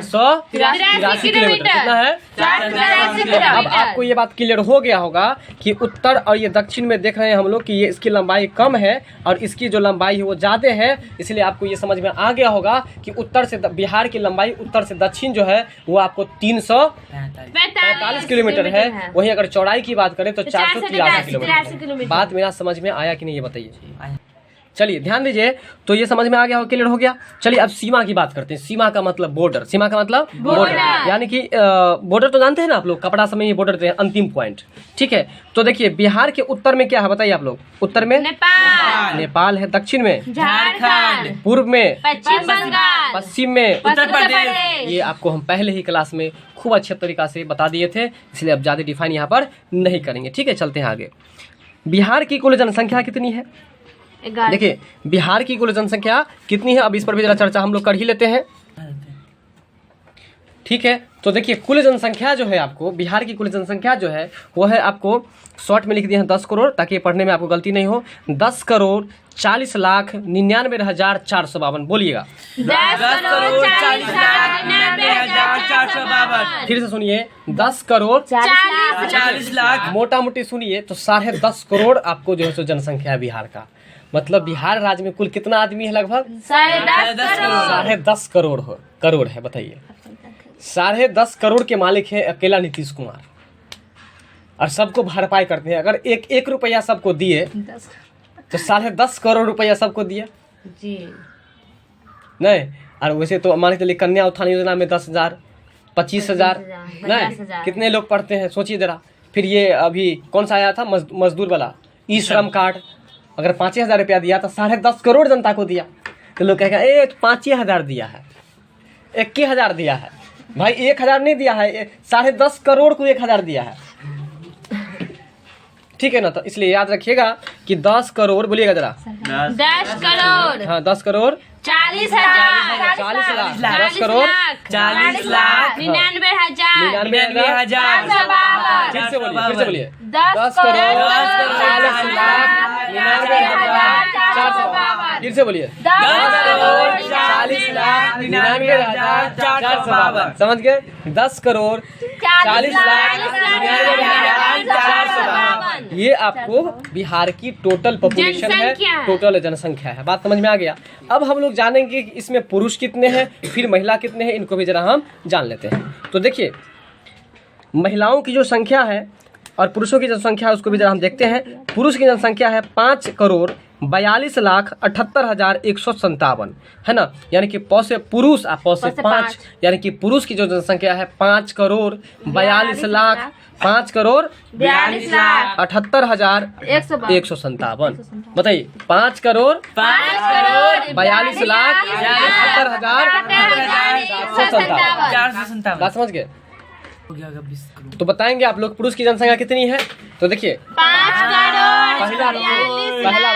483 किलोमीटर। कितना है? 483 अब किलोमीटर। आपको ये बात क्लियर हो गया होगा कि उत्तर और ये दक्षिण में देख रहे हैं हम लोग कि ये इसकी लंबाई कम है और इसकी जो लंबाई है वो ज्यादा है। इसलिए आपको ये समझ में आ गया होगा कि उत्तर से बिहार की लंबाई उत्तर से दक्षिण जो है वो आपको 345 किलोमीटर है। वहीं अगर चौड़ाई की बात करें तो 483 किलोमीटर। बात मेरा समझ में आया कि नहीं ये बताइए। चलिए ध्यान दीजिए, तो ये समझ में आ गया, क्लियर हो गया। चलिए अब सीमा की बात करते हैं। सीमा का मतलब बॉर्डर, सीमा का मतलब बॉर्डर, यानी कि बॉर्डर तो जानते हैं ना आप लोग, कपड़ा समय ये बॉर्डर देते हैं, अंतिम पॉइंट। ठीक है, तो देखिए बिहार के उत्तर में क्या है बताइए आप लोग? उत्तर में नेपाल है, दक्षिण में झारखंड, पूर्व में पश्चिम बंगाल, पश्चिम में उत्तर प्रदेश। ये आपको हम पहले ही क्लास में खूब अच्छे तरीका से बता दिए थे, इसलिए अब ज्यादा डिफाइन यहाँ पर नहीं करेंगे। ठीक है, चलते हैं आगे। बिहार की कुल जनसंख्या कितनी है? देखिए बिहार की कुल जनसंख्या कितनी है, अब इस पर भी जरा चर्चा हम लोग कर ही लेते हैं। ठीक है, तो देखिए कुल जनसंख्या जो है आपको, बिहार की कुल जनसंख्या जो है वो है, आपको शॉर्ट में लिख दिए हैं 10 करोड़, ताकि पढ़ने में आपको गलती नहीं हो। 10,40,99,452। बोलिएगा 10,40,99,452। फिर से सुनिए, 10 करोड़ 40 लाख। मोटा मोटी सुनिए तो 10.5 करोड़ आपको जो है सो जनसंख्या है बिहार का। मतलब बिहार राज्य में कुल कितना आदमी है? लगभग 10.5 करोड़ है। बताइए 10.5 करोड़ के मालिक है अकेला नीतीश कुमार, और सबको भरपाई करते हैं। अगर एक रुपया सबको दिए तो 10.5 करोड़ रुपया सबको दिया जी नहीं। और वैसे तो मान के चलिए कन्या उत्थान योजना में 10,000, 25,000 नहीं, कितने लोग पढ़ते हैं सोचिए जरा। फिर ये अभी कौन सा आया था मजदूर वाला ई श्रम कार्ड, अगर 5,000 रुपया दिया तो 10.5 करोड़ जनता को दिया। तो लोग कहेगा ए 5,000 दिया है, 21,000 दिया है। भाई 1,000 नहीं दिया है, 10.5 करोड़ को 1,000 दिया है। ठीक है ना, तो इसलिए याद रखिएगा कि 10 करोड़, बोलिएगा जरा 10 करोड़, हाँ 10 करोड़ 40,000, 40 लाख, 10 करोड़ 40 लाख, 99,000, 99,000। फिर से बोलिए 10 करोड़ 40 लाख 99,452। फिर से बोलिए 10 करोड़ 40 लाख 99,452। समझ गए? 10 करोड़ 40 लाख 99,452। ये आपको बिहार की टोटल पॉपुलेशन है, टोटल जनसंख्या है। बात समझ में आ गया। अब हम लोग जानेंगे कि इसमें पुरुष कितने हैं, फिर महिला कितने हैं, इनको भी जरा हम जान लेते हैं। तो देखिए महिलाओं की जो संख्या है और पुरुषों की जनसंख्या है उसको भी जरा हम देखते हैं। पुरुष की जनसंख्या है 5,42,78,157 है ना, यानी कि पौ से पुरुष और पौ से 5, यानी कि पुरुष की जो जनसंख्या है 5,42,00,000 5,78,157। बताइए 5,42,78,157। बात समझ गए? तो बताएंगे आप लोग पुरुष की जनसंख्या कितनी है। तो देखिए पहला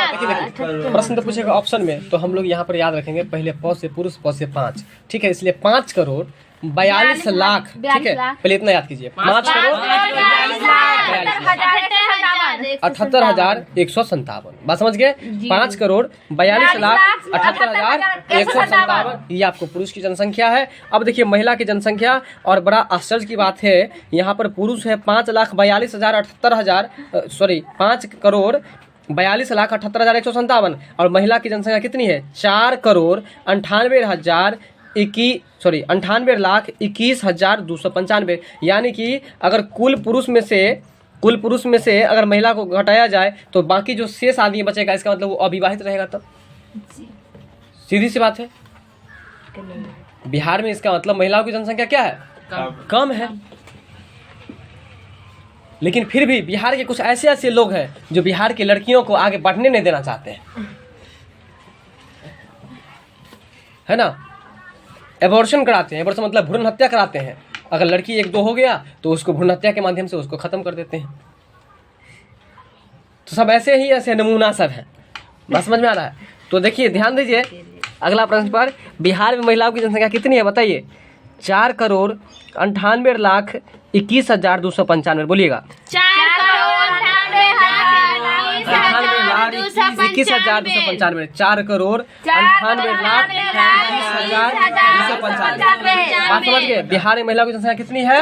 देखिए प्रश्न तो पूछेगा ऑप्शन में, तो हम लोग यहाँ पर याद रखेंगे पहले पौ से पुरुष, पौ से 5। ठीक है, इसलिए 5,42 लाख। ठीक है, पहले इतना याद कीजिए, 5,78,157। बात समझ गए? 5,42,78,157 ये आपको पुरुष की जनसंख्या है। अब देखिए महिला की जनसंख्या, और बड़ा आश्चर्य की बात है यहाँ पर पुरुष है 5,42,157 और महिला की जनसंख्या कितनी है? 4,98,21,295। यानी कि अगर कुल पुरुष में से अगर महिला को घटाया जाए तो बाकी जो शेष आदमी बचेगा, इसका मतलब वो अविवाहित रहेगा। तब सीधी सी बात है, बिहार में इसका मतलब महिलाओं की जनसंख्या क्या है? कम है। लेकिन फिर भी बिहार के कुछ ऐसे लोग हैं जो बिहार की लड़कियों को आगे बढ़ने नहीं देना चाहते हैं, है ना। एबॉर्शन कराते हैं, एबॉर्शन मतलब भ्रूण हत्या कराते हैं। अगर लड़की 1-2 हो गया तो उसको भ्रूण हत्या के माध्यम से उसको खत्म कर देते हैं। तो सब ऐसे नमूना सब है। बात समझ में आ रहा है? तो देखिए ध्यान दीजिए अगला प्रश्न पर, बिहार में महिलाओं की जनसंख्या कितनी है बताइए? 4,98,21,295 बोलिएगा। 4,98,21,295 4,98,21,295 बात समझ गए। बिहार में महिलाओं की जनसंख्या कितनी है?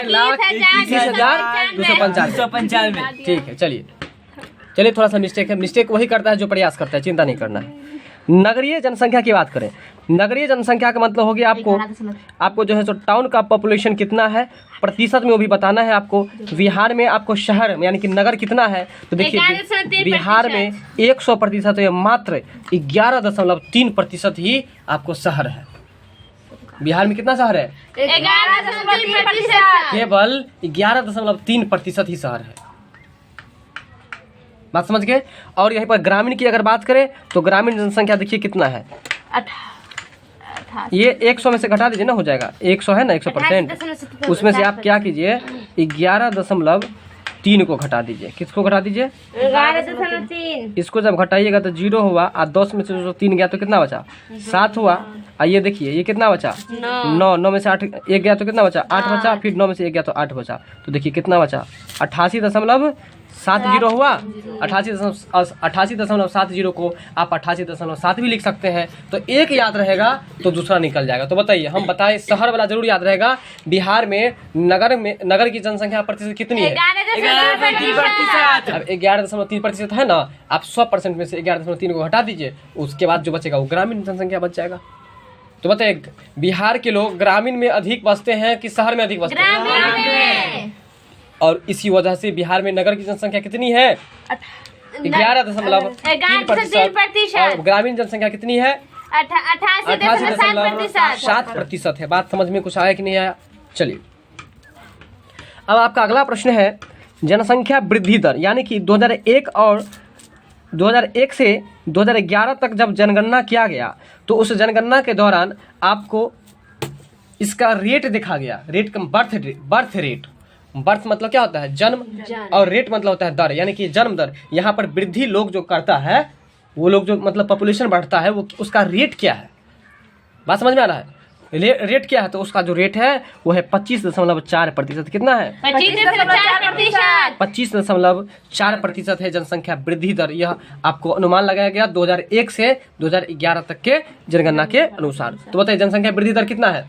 4,98,21,295। ठीक है, चलिए थोड़ा सा मिस्टेक वही करता है जो प्रयास करता है, चिंता नहीं करना है। नगरीय जनसंख्या की बात करें, नगरीय जनसंख्या का मतलब हो गया आपको जो है सो टाउन का पॉपुलेशन कितना है प्रतिशत में वो भी बताना है आपको। बिहार में आपको शहर में यानी कि नगर कितना है, तो देखिए बिहार में 100% है, मात्र 11.3% ही आपको शहर है। बिहार में कितना शहर है? 11.3%। केवल 11.3% ही शहर है। बात समझ गए। और यहीं पर ग्रामीण की अगर बात करें तो ग्रामीण जनसंख्या देखिए कितना है, ये 100 में से घटा दीजिए ना, हो जाएगा 100 है ना 100%, उसमें से आप क्या कीजिए 11.3 को घटा दीजिए। किसको घटा दीजिए? 11.3। इसको जब घटाइएगा तो 0 हुआ, और 10 में से जो 3 गया तो कितना बचा? 7 हुआ। और ये देखिए ये कितना बचा? 9 में से 8 1 गया तो कितना बचा? 8 बचा। फिर 9 में से 1 गया तो 8 बचा। तो देखिए कितना बचा? 88.70 हुआ। 88.70 को आप 88.7 भी लिख सकते हैं। तो एक याद रहेगा तो दूसरा निकल जाएगा। तो बताइए, हम बताएं शहर वाला जरूर याद रहेगा। बिहार में नगर की जनसंख्या प्रतिशत कितनी है? 11.3%। अब 11.3% है ना, आप 100% में से 11.3 को हटा दीजिए, उसके बाद जो बचेगा वो ग्रामीण जनसंख्या बच जाएगा। तो बताइए बिहार के लोग ग्रामीण में अधिक बसते हैं कि शहर में अधिक बसते हैं? और इसी वजह से बिहार में नगर की जनसंख्या कितनी है? 11.3%। और ग्रामीण जनसंख्या कितनी है? 88.7% है। बात समझ में कुछ आया कि नहीं आया? चलिए अब आपका अगला प्रश्न है जनसंख्या वृद्धि दर, यानी कि 2001 से 2011 तक जब जनगणना किया गया तो उस जनगणना के दौरान आपको इसका रेट देखा गया। रेट का बर्थ रेट, बर्थ मतलब क्या होता है? जन्म, और रेट मतलब होता है दर, यानी कि जन्म दर। यहाँ पर वृद्धि लोग जो करता है, वो लोग जो मतलब पॉपुलेशन बढ़ता है, वो उसका रेट क्या है? बात समझ में आ रहा है? रेट क्या है? तो उसका जो रेट है वो है 25.4%। कितना है? 25.4% है जनसंख्या वृद्धि दर। यह आपको अनुमान लगाया गया 2001 से 2011 तक के जनगणना के अनुसार। तो बताइए जनसंख्या वृद्धि दर कितना है?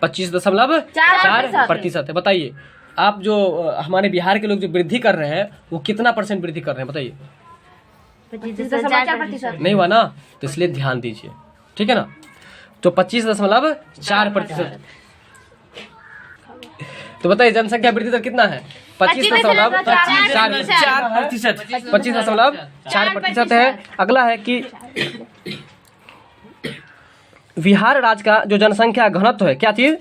25.4% है। बताइए आप जो हमारे बिहार के लोग जो वृद्धि कर रहे हैं वो कितना % वृद्धि कर रहे हैं? बताइए। 25.4%। नहीं हुआ ना, तो इसलिए ध्यान दीजिए, ठीक है ना। तो 25.4%। तो बताइए जनसंख्या वृद्धि दर कितना है? 25.4% है। अगला है कि बिहार राज्य का जो जनसंख्या घनत्व है, क्या चीज?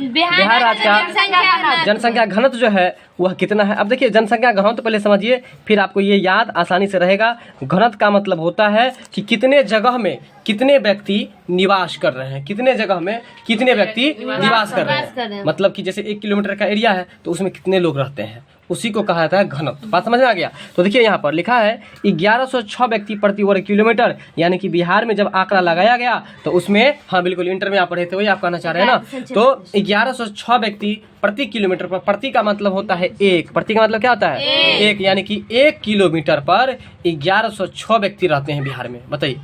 बिहार राज्य का जनसंख्या घनत्व जो है वह कितना है? अब देखिए जनसंख्या घनत्व पहले समझिए, फिर आपको ये याद आसानी से रहेगा। घनत्व का मतलब होता है कि कितने जगह में कितने व्यक्ति निवास कर रहे हैं, कितने जगह में कितने व्यक्ति निवास कर रहे हैं। मतलब कि जैसे 1 किलोमीटर का एरिया है तो उसमें कितने लोग रहते हैं, उसी को कहा जाता है घनत्व। बात समझ में आ गया? तो देखिए यहाँ पर लिखा है 1106 व्यक्ति प्रति वर्ग किलोमीटर, यानी कि बिहार में जब आंकड़ा लगाया गया तो उसमें, हाँ बिल्कुल इंटर में आप पढ़े थे वही आप कहना चाह रहे हैं ना। तो 1106 व्यक्ति प्रति किलोमीटर पर, प्रति का मतलब होता है 1, प्रति का मतलब क्या होता है? 1, यानी कि 1 किलोमीटर पर 1106 व्यक्ति रहते हैं बिहार में। बताइए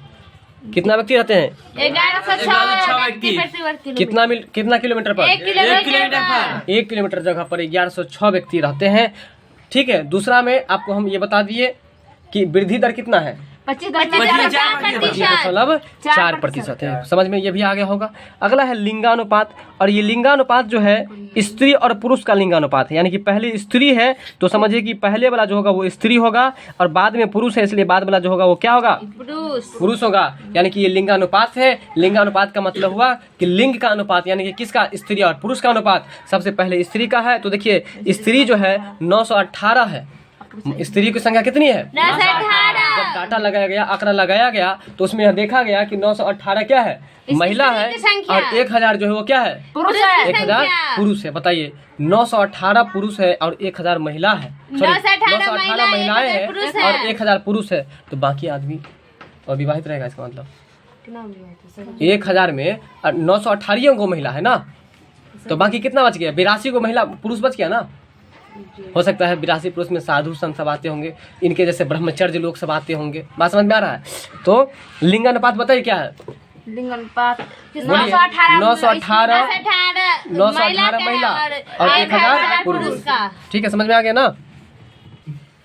कितना व्यक्ति रहते हैं? 1106 व्यक्ति। कितना किलोमीटर पर? 1 किलोमीटर जगह पर 1106 व्यक्ति रहते हैं। ठीक है। दूसरा में आपको हम ये बता दिए कि वृद्धि दर कितना है? 25.4% है। समझ में ये भी आ गया होगा। अगला है लिंगानुपात, और ये लिंगानुपात जो है स्त्री और पुरुष का लिंगानुपात है, यानी कि पहले स्त्री है तो समझिए कि पहले वाला जो होगा वो स्त्री होगा, और बाद में पुरुष है इसलिए बाद वाला जो होगा वो क्या होगा? पुरुष होगा। यानी कि ये लिंगानुपात है। लिंगानुपात का मतलब हुआ कि लिंग का अनुपात, यानी कि किसका? स्त्री और पुरुष का अनुपात। सबसे पहले स्त्री का है, तो देखिए स्त्री जो है 918 है। स्त्री की संख्या कितनी है? 918। जब डाटा लगाया गया, आंकड़ा लगाया गया तो उसमें यह देखा गया कि 918 क्या है? महिला है, और 1000 जो है वो क्या है? पुरुष है। 1000 पुरुष है। बताइए 918 पुरुष है और 1000 महिला है, 918 महिलाएं हैं और 1000 पुरुष है, तो बाकी आदमी और विवाहित रहेगा, इसका मतलब 1000 में 918 गो महिला है ना, तो बाकी कितना बच गया? 82 गो महिला पुरुष बच गया ना। हो सकता है 82 पुरुष में साधु संत सब आते होंगे, इनके जैसे ब्रह्मचर्य लोग सब आते होंगे। बात समझ में आ रहा है? तो लिंगानुपात बताइए क्या है? लिंगानुपात 918 महिला और 1000 पुरुष। ठीक है, समझ में आ गया ना।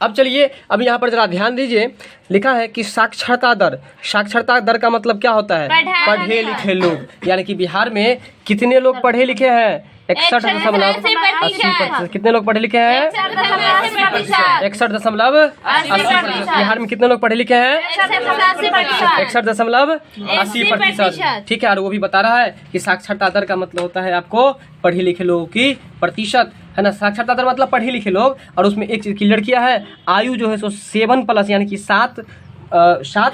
अब चलिए, अब यहाँ पर जरा ध्यान दीजिए, लिखा है कि साक्षरता दर। साक्षरता दर का मतलब क्या होता है? पढ़े लिखे लोग। यानी कि बिहार में कितने लोग पढ़े लिखे हैं? 61.80%। कितने लोग पढ़े लिखे हैं? 61.80%। बिहार में कितने लोग पढ़े लिखे हैं? 61.80%। ठीक है, और वो भी बता रहा है कि साक्षरता दर का मतलब होता है आपको पढ़े लिखे लोगों की प्रतिशत, है ना। साक्षरता दर मतलब पढ़े लिखे लोग, और उसमें एक चीज की लड़कियां है, आयु जो है सो 7+ यानी कि 7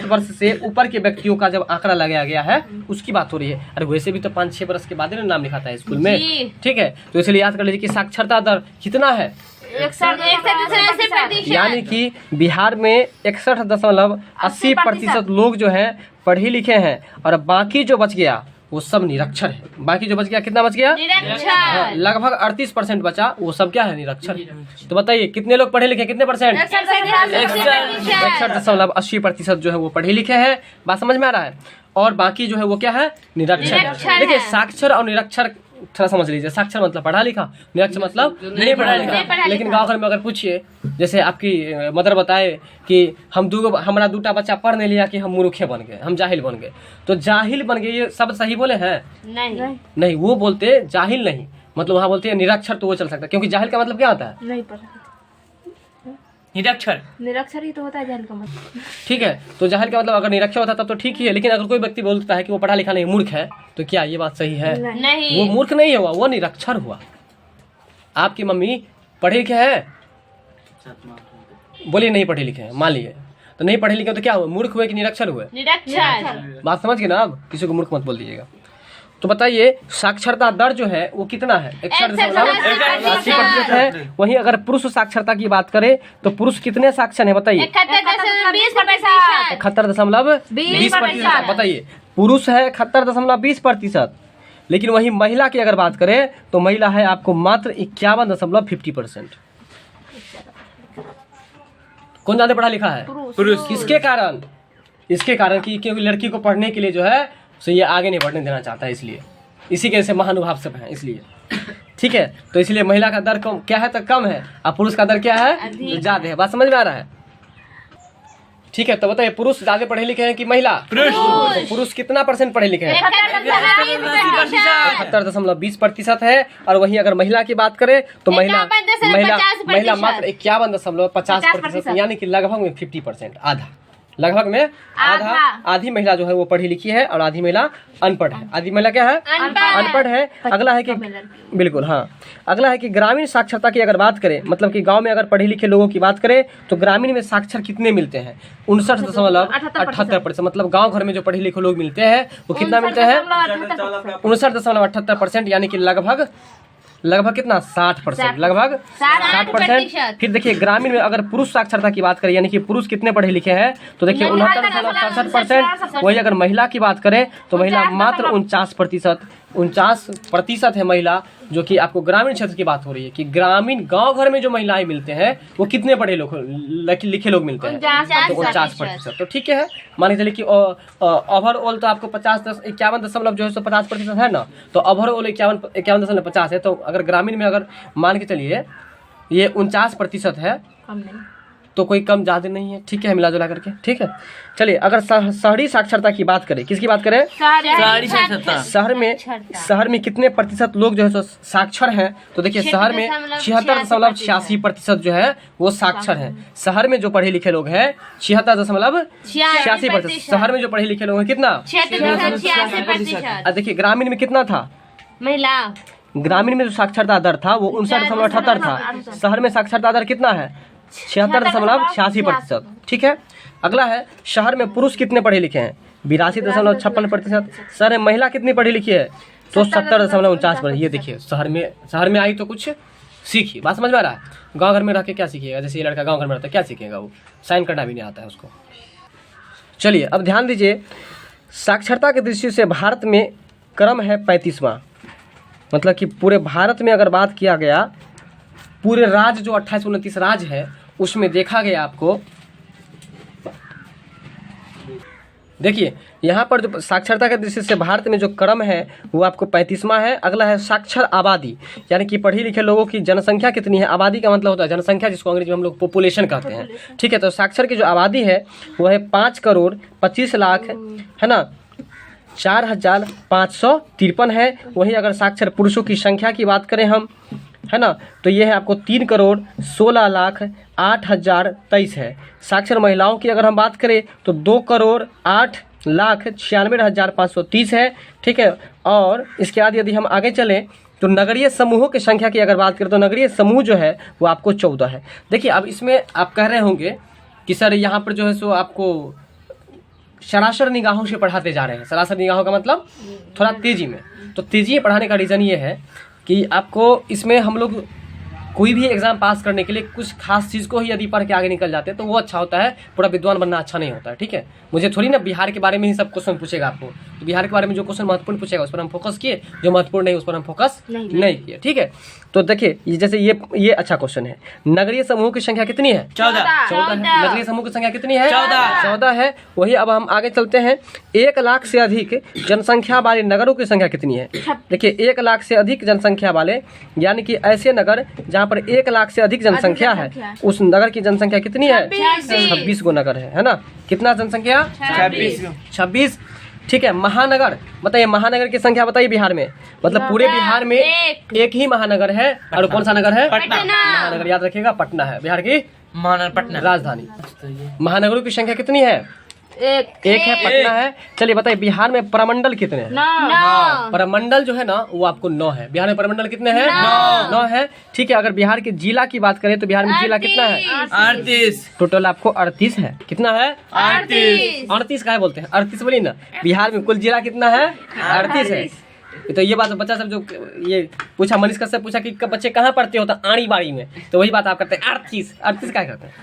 वर्ष से ऊपर के व्यक्तियों का जब आंकड़ा लगाया गया है उसकी बात हो रही है। अरे वैसे भी तो 5-6 वर्ष के बाद ही नाम लिखाता है स्कूल में। ठीक है, तो इसलिए याद कर लीजिए कि साक्षरता दर कितना है? 61% यानी कि बिहार में 61.80% लोग जो हैं पढ़े लिखे हैं, और बाकी जो बच गया वो सब निरक्षर है। बाकी जो बच गया, कितना बच गया? हाँ, लगभग 38% बचा, वो सब क्या है? निरक्षर। तो बताइए कितने लोग पढ़े लिखे? कितने परसेंट? 61.80% जो है वो पढ़े लिखे हैं। बात समझ में आ रहा है? और बाकी जो है वो क्या है? निरक्षर। देखिए, साक्षर और निरक्षर थोड़ा समझ लीजिए। साक्षर मतलब पढ़ा लिखा, निरक्षर मतलब नहीं पढ़ा लिखा। लेकिन गाँव घर में अगर पूछिए, जैसे आपकी मदर बताए कि हमारा 2टा बच्चा पढ़ नहीं लिया कि हम मूर्खे बन गए, हम जाहिल बन गए, तो जाहिल बन गए ये सब सही बोले हैं? नहीं, वो बोलते जाहिल नहीं, मतलब वहाँ बोलते हैं निरक्षर, तो वो चल सकता है। क्योंकि जाहिल का मतलब क्या होता है? नहीं पढ़ा। निरक्षर ही तो होता है जाहिल का मतलब। ठीक है, तो जाहिल का मतलब अगर निरक्षर होता तब तो ठीक ही है। लेकिन अगर कोई व्यक्ति बोलता है कि वो पढ़ा लिखा नहीं, मूर्ख है, तो क्या ये बात सही है? नहीं, वो मूर्ख नहीं हुआ, वो निरक्षर हुआ। आपकी मम्मी पढ़े लिखे हैं? बोलिए नहीं पढ़े लिखे हैं, मान लिए, तो नहीं पढ़े लिखे तो क्या हुए? मूर्ख हुए कि निरक्षर हुए? निरक्षर। बात समझ गए ना। अब किसी को मूर्ख मत बोल दीजिएगा। तो बताइए साक्षरता दर जो है वो कितना है? 61.80% है। वहीं अगर पुरुष साक्षरता की बात करें तो पुरुष कितने साक्षर है? बताइए। 71.20%। बताइए, पुरुष है 71.20%, लेकिन वहीं महिला की अगर बात करें तो महिला है आपको मात्र 51.50%। कौन ज्यादा पढ़ा लिखा है? पुरुष। किसके कारण? इसके कारण कि क्योंकि लड़की को पढ़ने के लिए जो है सो ये आगे नहीं बढ़ने देना चाहता है, इसलिए इसी के से महानुभाव सब है, इसलिए। ठीक है, तो इसलिए महिला का दर कम क्या है? तो कम है, और पुरुष का दर क्या है? ज्यादा है। बात समझ में आ रहा है? ठीक है, तो बताइए पुरुष ज्यादा पढ़े लिखे हैं कि महिला? तो पुरुष कितना % पढ़े लिखे हैं? 71.20% है। और वहीं अगर महिला की बात करें तो महिला मात्र 51.50%, यानी कि लगभग में 50%, आधा, लगभग में आधी महिला जो है वो पढ़ी लिखी है और आधी महिला अनपढ़ है। आधी महिला क्या है? अनपढ़ है। अगला है कि बिल्कुल हाँ, अगला है कि ग्रामीण साक्षरता की अगर बात करें, मतलब कि गांव में अगर पढ़े लिखे लोगों की बात करें तो ग्रामीण में साक्षर कितने मिलते हैं? 59.78%। मतलब गांव घर में जो पढ़े लिखे लोग मिलते हैं वो कितना मिलते हैं? 59.78%, यानी कि लगभग कितना? 60%, लगभग 60%। फिर देखिए ग्रामीण में अगर पुरुष साक्षरता की बात करें, यानी कि पुरुष कितने पढ़े लिखे हैं, तो देखिए 69.67%। वही अगर महिला की बात करें तो महिला मात्र 49% है महिला, जो कि आपको ग्रामीण क्षेत्र की बात हो रही है कि ग्रामीण गांव घर में जो महिलाएं मिलते हैं वो कितने पढ़े लिखे लोग मिलते हैं? तो 49%। तो ठीक है, मान के चलिए कि ओवरऑल तो आपको 51 जो है 50% है ना, तो ओवरऑल 51.50 है। तो अगर ग्रामीण में अगर मान के चलिए ये 49% है, तो कोई कम ज्यादा नहीं है। ठीक है, मिला जुला करके। ठीक है, चलिए अगर शहरी साक्षरता की बात करें, किसकी बात करें? शहर में कितने % लोग जो है साक्षर हैं? तो देखिए शहर में 76.86% जो है वो साक्षर हैं। शहर में जो पढ़े लिखे लोग हैं 76.86%। शहर में जो पढ़े लिखे लोग हैं कितना? 86%। देखिए ग्रामीण में कितना था? महिला ग्रामीण में जो साक्षरता दर था वो 59.78 था। शहर में साक्षरता दर कितना है? 76.86%। ठीक है, अगला है शहर में पुरुष कितने पढ़े लिखे हैं? 82.56%। शहर में महिला कितनी पढ़ी लिखी है? तो 70.49%। ये देखिए शहर में आई तो कुछ सीखी। बात समझ में आ रहा है? गाँव घर में रह के क्या सीखिएगा? जैसे ये लड़का गाँव घर में रहता है, क्या सीखेगा? वो साइन करना भी नहीं आता है उसको। चलिए अब ध्यान दीजिए, साक्षरता की दृष्टि से भारत में क्रम है 35वां। मतलब कि पूरे भारत में अगर बात किया गया, पूरे राज्य जो 28-29 राज्य है उसमें देखा गया आपको, देखिए यहाँ पर जो साक्षरता के दृष्टि से भारत में जो क्रम है वो आपको 35वां है। अगला है साक्षर आबादी, यानी कि पढ़े लिखे लोगों की जनसंख्या कितनी है। आबादी का मतलब होता है जनसंख्या, जिसको अंग्रेजी में हम लोग पॉपुलेशन कहते हैं, ठीक है। तो साक्षर की जो आबादी है वो है 5,25,00,000 है ना, 4,553 है। वहीं अगर साक्षर पुरुषों की संख्या की बात करें हम, है ना, तो ये है आपको 3,16,08,023 है। साक्षर महिलाओं की अगर हम बात करें तो 2,08,96,530 है, ठीक है। और इसके बाद यदि हम आगे चलें तो नगरीय समूहों की संख्या की अगर बात करें तो नगरीय समूह जो है वो आपको 14 है। देखिए अब इसमें आप कह रहे होंगे कि सर यहाँ पर जो है सो आपको सरासर निगाहों से पढ़ाते जा रहे हैं। सरासर निगाहों का मतलब थोड़ा तेज़ी में, तो तेज़ी में पढ़ाने का रीज़न ये है कि आपको इसमें हम लोग कोई भी एग्जाम पास करने के लिए कुछ खास चीज़ को ही यदि पढ़ के आगे निकल जाते हैं तो वो अच्छा होता है, पूरा विद्वान बनना अच्छा नहीं होता है, ठीक है। मुझे थोड़ी ना बिहार के बारे में ही सब क्वेश्चन पूछेगा आपको, तो बिहार के बारे में जो क्वेश्चन महत्वपूर्ण पूछेगा उस पर हम फोकस किए, जो महत्वपूर्ण नहीं उस पर हम फोकस नहीं किए, ठीक है। तो देखिए ये जैसे ये अच्छा क्वेश्चन है, नगरीय समूह की संख्या कितनी है? 14 है। नगरीय समूह की संख्या कितनी है? 14 है। वही अब हम आगे चलते हैं, 1 लाख से अधिक जनसंख्या वाले नगरों की संख्या कितनी है? देखिए 1 लाख से अधिक जनसंख्या वाले, यानी कि ऐसे नगर जहाँ पर 1 लाख से अधिक जनसंख्या है, उस नगर की जनसंख्या कितनी है? 26 गो नगर है ना। कितना जनसंख्या? 26, ठीक है। महानगर बताइए, महानगर की संख्या बताइए बिहार में, मतलब पूरे बिहार में एक ही महानगर है, और कौन सा नगर है? पटना। महानगर याद रखिएगा, पटना है बिहार की पटना राजधानी। महानगरों की संख्या कितनी है? एक है, पटना है। चलिए बताइए बिहार में प्रमंडल कितने हैं? 9। प्रमंडल जो है ना वो आपको 9 है। बिहार में प्रमंडल कितने हैं? 9 है, ठीक है। अगर बिहार के जिला की बात करें तो बिहार में जिला कितना है? 38। टोटल आपको 38 है। कितना है? 38 का है बोलते हैं, 38 बोलिए ना। बिहार में कुल जिला कितना है? 38 है। तो ये बात बच्चा सब जो ये पूछा, मनीष कश्यप पूछा कि बच्चे कहाँ पढ़ते हो, तो आड़ी बाड़ी में, तो वही बात आप करते हैं 38 क्या करते हैं,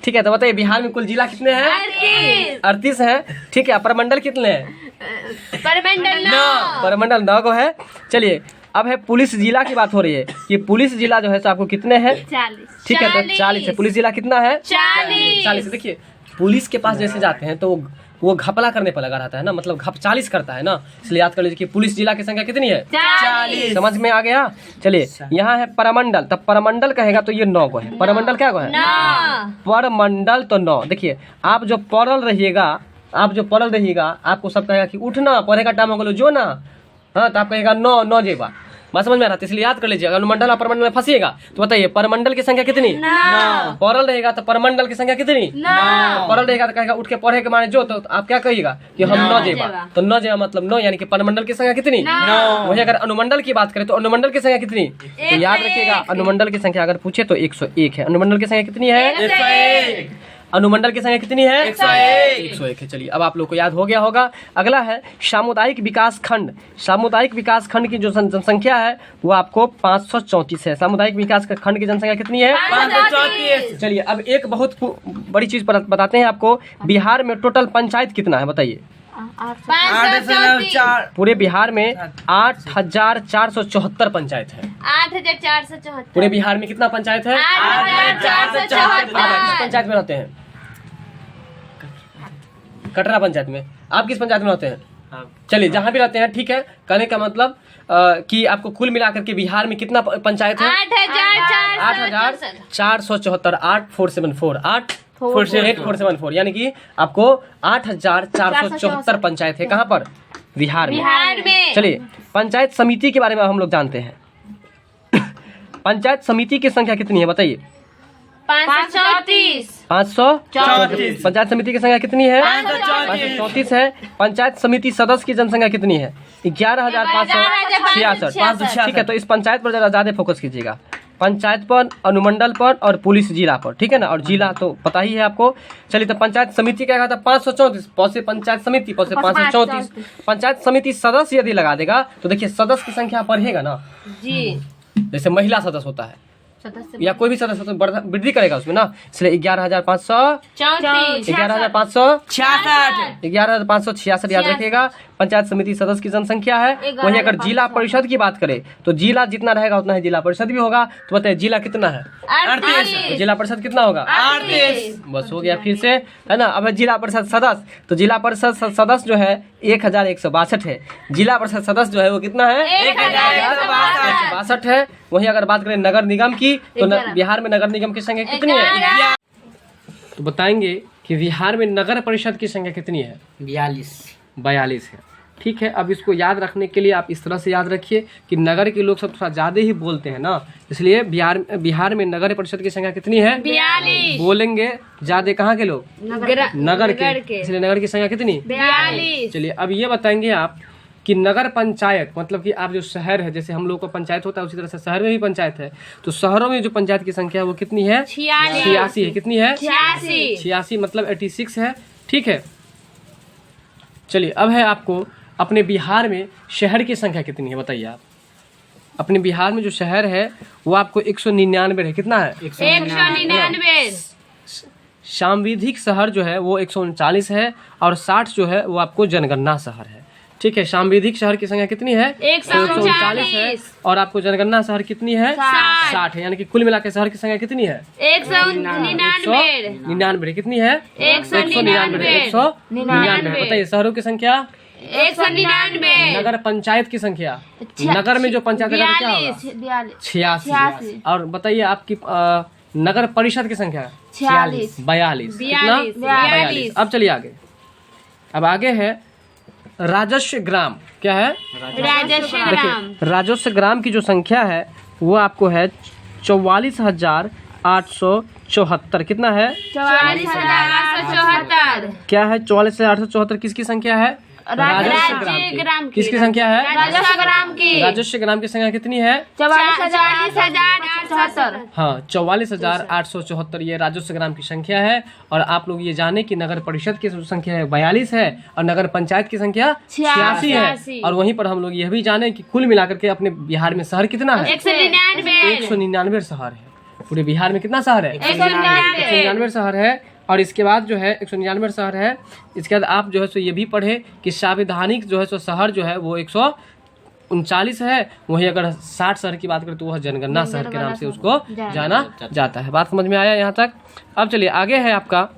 ठीक है। तो बताइए बिहार में कुल जिला कितने हैं? 38 है, ठीक है। प्रमंडल कितने हैं? प्रमंडल 9 को है। चलिए अब है पुलिस जिला की बात हो रही है, ये पुलिस जिला जो है तो आपको कितने हैं? 40। ठीक है, तो 40 है। पुलिस जिला कितना है? 40। देखिए पुलिस के पास जैसे जाते हैं तो वो घपला करने पर लगा रहता है ना, मतलब 40 करता है ना, इसलिए याद कर लीजिए कि पुलिस जिला की संख्या कितनी है? 40। समझ में आ गया। चलिए यहाँ है प्रमंडल, तब प्रमंडल कहेगा तो ये 9 को है। प्रमंडल क्या को है? 9। प्रमंडल तो 9। देखिए आप जो पढ़ल रहिएगा, आपको सब कहेगा कि उठना, पढ़े का टाइम हो गया जो ना, हाँ, तो आप कहेगा 9 जेबा। बात समझ में आ रहा है, इसलिए याद कर लीजिए। अगर अनुमंडल और परमंडल में फंसिएगा तो बताइए परमंडल की संख्या कितनी? 9। पढ़ल रहेगा तो परमंडल की संख्या कितनी? 9। पढ़ल रहेगा तो कहेगा उठ के पढ़े के माने जो, तो आप क्या कहिएगा कि हम 9 जेबा। तो 9 जेबा मतलब 9, यानी कि परमंडल की संख्या कितनी? 9। वही अगर अनुमंडल की बात करें तो अनुमंडल की संख्या कितनी? तो याद रखिएगा अनुमंडल की संख्या अगर पूछे तो 101 है। अनुमंडल की संख्या कितनी है? 101। अनुमंडल की संख्या कितनी है? 101 है। चलिए अब आप लोग को याद हो गया होगा। अगला है सामुदायिक विकास खंड। सामुदायिक विकास खंड की जो जनसंख्या है वो आपको 534 है। सामुदायिक विकास खंड की जनसंख्या कितनी है? 534। चलिए अब एक बहुत बड़ी चीज बताते हैं आपको, बिहार में टोटल पंचायत कितना है बताइए? 534। पूरे बिहार में 8,474 पंचायत है। 8,474। पूरे बिहार में कितना पंचायत है? 8,474। आप किस पंचायत में रहते हैं? कटरा पंचायत में। आप किस पंचायत में रहते हैं? चलिए जहाँ भी रहते हैं, ठीक है। कहने का मतलब कि आपको कुल मिलाकर के बिहार में कितना पंचायत है? 8,474। 8474 यानी कि आपको 8,474 पंचायत है। कहाँ पर? बिहार में। चलिए पंचायत समिति के बारे में हम लोग जानते हैं। पंचायत समिति की संख्या कितनी है बताइए? 534। 534। पंचायत समिति की संख्या कितनी है? 534 है। पंचायत समिति सदस्य की जनसंख्या कितनी है? 11,566। ठीक है, तो इस पंचायत पर जरा ज्यादा फोकस कीजिएगा, पंचायत पर, अनुमंडल पर और पुलिस जिला पर, ठीक है ना। और जिला तो पता ही है आपको। चलिए तो पंचायत समिति क्या कहता है? 534 पौसे पंचायत समिति, पौसे 534। पंचायत समिति सदस्य यदि लगा देगा तो देखिए सदस्य की संख्या बढ़ेगा ना जी। जैसे महिला सदस्य होता है या कोई भी सदस्य तो वृद्धि करेगा उसमें ना, इसलिए 11,534, 11,566, 11,566 याद रखिएगा। पंचायत समिति सदस्य की जनसंख्या है। वहीं अगर जिला परिषद की बात करें तो जिला जितना रहेगा उतना ही जिला परिषद भी होगा। तो बताइए जिला कितना है? 38। जिला परिषद कितना होगा? 38। बस हो गया फिर से, है ना। अब जिला परिषद सदस्य, तो जिला परिषद सदस्य जो है 1162 है। जिला परिषद सदस्य जो है वो कितना है? 1162 है। वहीं अगर बात करें नगर निगम की तो बिहार में नगर निगम की संख्या कितनी है? तो बताएंगे कि बिहार में नगर परिषद की संख्या कितनी है? 42 है। ठीक है, अब इसको याद रखने के लिए आप इस तरह से याद रखिए कि नगर के लोग सब थोड़ा ज्यादा ही बोलते हैं ना, इसलिए बिहार में नगर परिषद की संख्या कितनी है? 42। बोलेंगे ज्यादा कहाँ के लोग? नगर के, इसलिए नगर की संख्या कितनी? 42। चलिए अब ये बताएंगे आप कि नगर पंचायत मतलब कि आप जो शहर है, जैसे हम लोग का पंचायत होता है उसी तरह से शहर में भी पंचायत है, तो शहरों में जो पंचायत की संख्या है वो कितनी है? 86 है। कितनी है? 86 मतलब 86 है। ठीक है, चलिए अब है आपको अपने बिहार में शहर की संख्या कितनी है बताइए आप। अपने बिहार में जो शहर है वो आपको 199 है। कितना है? 199। सांविधिक शहर जो है वो 139 है और 60 जो है वो आपको जनगणना शहर है। ठीक है, सांविधिक शहर की संख्या कितनी है? 139 है और आपको जनगणना शहर कितनी है? 60 है। यानी कि कुल मिलाकर शहर की संख्या कितनी है? 199। कितनी है? 199। बताइए शहरों की संख्या? 199। नगर पंचायत की संख्या? नगर में जो पंचायत है क्या होगा? 86। और बताइए आपकी नगर परिषद की संख्या? 42। कितना? 42। अब चलिए आगे। अब आगे है राजस्व ग्राम। क्या है? राजस्व ग्राम। राजस्व ग्राम की जो संख्या है वो आपको है 44,874। कितना है? 44,874। क्या है? 44,874 किसकी संख्या है? राजस्व ग्राम की। किसकी संख्या है? राजस्व ग्राम की। राजस्व ग्राम की संख्या कितनी है? 44,874। हाँ, 44,874 ये राजस्व ग्राम की संख्या है। और आप लोग ये जाने कि नगर परिषद की संख्या है 42 है और नगर पंचायत की संख्या 86 है। और वहीं पर हम लोग यह भी जाने कि कुल मिलाकर के अपने बिहार में शहर कितना है? 199 शहर है। पूरे बिहार में कितना शहर है? 199 शहर है। और इसके बाद जो है 199 शहर है। इसके बाद आप जो है सो ये भी पढ़े कि संवैधानिक जो है सो शहर जो है वो 139 है। वहीं अगर 60 शहर की बात करें तो वह जनगणना शहर के नाम से उसको जाना जाता है। बात समझ में आया यहाँ तक? अब चलिए आगे है आपका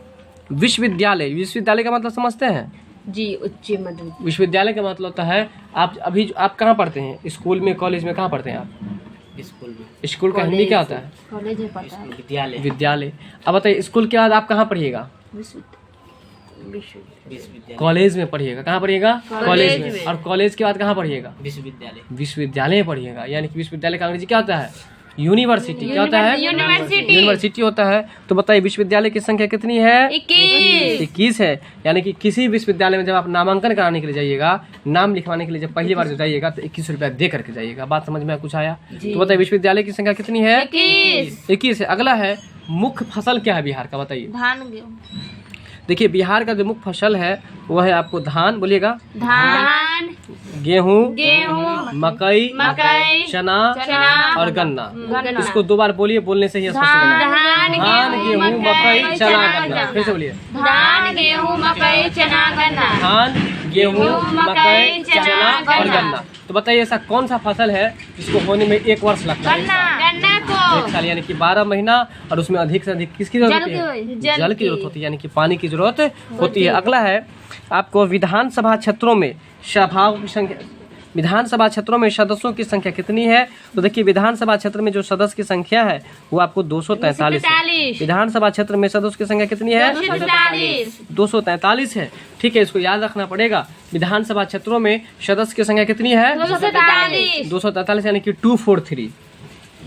विश्वविद्यालय। विश्वविद्यालय का मतलब समझते हैं जी? उच्च मध्य विश्वविद्यालय का मतलब होता है आप कहाँ पढ़ते हैं? स्कूल में, कॉलेज में? कहाँ पढ़ते हैं आप? स्कूल का हिंदी क्या होता है? कॉलेज है, पता है। विद्यालय। अब बताइए स्कूल के बाद आप कहाँ पढ़िएगा? कॉलेज में पढ़िएगा। कहाँ पढ़िएगा? कॉलेज में। और कॉलेज के बाद कहाँ पढ़िएगा? विश्वविद्यालय में पढ़िएगा। यानी कि विश्वविद्यालय का अंग्रेजी क्या होता है? यूनिवर्सिटी। क्या होता है? यूनिवर्सिटी होता है। तो बताइए विश्वविद्यालय की संख्या कितनी है? 21 है। यानी कि किसी विश्वविद्यालय में जब आप नामांकन कराने के लिए जाइएगा, नाम लिखवाने के लिए जब पहली बार जब जाइएगा तो 21 रुपया दे करके जाइएगा। बात समझ में कुछ आया? तो बताइए विश्वविद्यालय की संख्या कितनी है? 21 है। अगला है मुख्य फसल क्या है बिहार का? बताइए। धान। देखिए बिहार का जो मुख्य फसल है वह है आपको धान। बोलिएगा। धान, गेहूँ, मकई, चना और गन्ना। इसको 2 बार बोलिए, बोलने से ही स्पष्ट हो जाएगा। धान, गेहूँ, मकई, चना, गन्ना। फिर से बोलिए। धान, गेहूँ, मकई, चना, गन्ना। धान, गेहूँ, मकई, चना और गन्ना। तो बताइए ऐसा कौन सा फसल है जिसको होने में 1 वर्ष लगता है? गन्ना को 1 साल, यानी कि 12 महीना। और उसमें अधिक से अधिक किसकी जरूरत होती है? जल की जरूरत होती है, यानी कि पानी की जरूरत होती है। अगला है आपको विधानसभा क्षेत्रों में सभाओं की संख्या। विधानसभा क्षेत्रों में सदस्यों की संख्या कितनी है? तो देखिए विधानसभा क्षेत्र में जो सदस्य की संख्या है वो आपको 243 है। विधानसभा क्षेत्र में सदस्य की संख्या कितनी है? 243 है। ठीक है, इसको याद रखना पड़ेगा। विधानसभा क्षेत्रों में सदस्य की संख्या कितनी है? 243 यानी कि 243।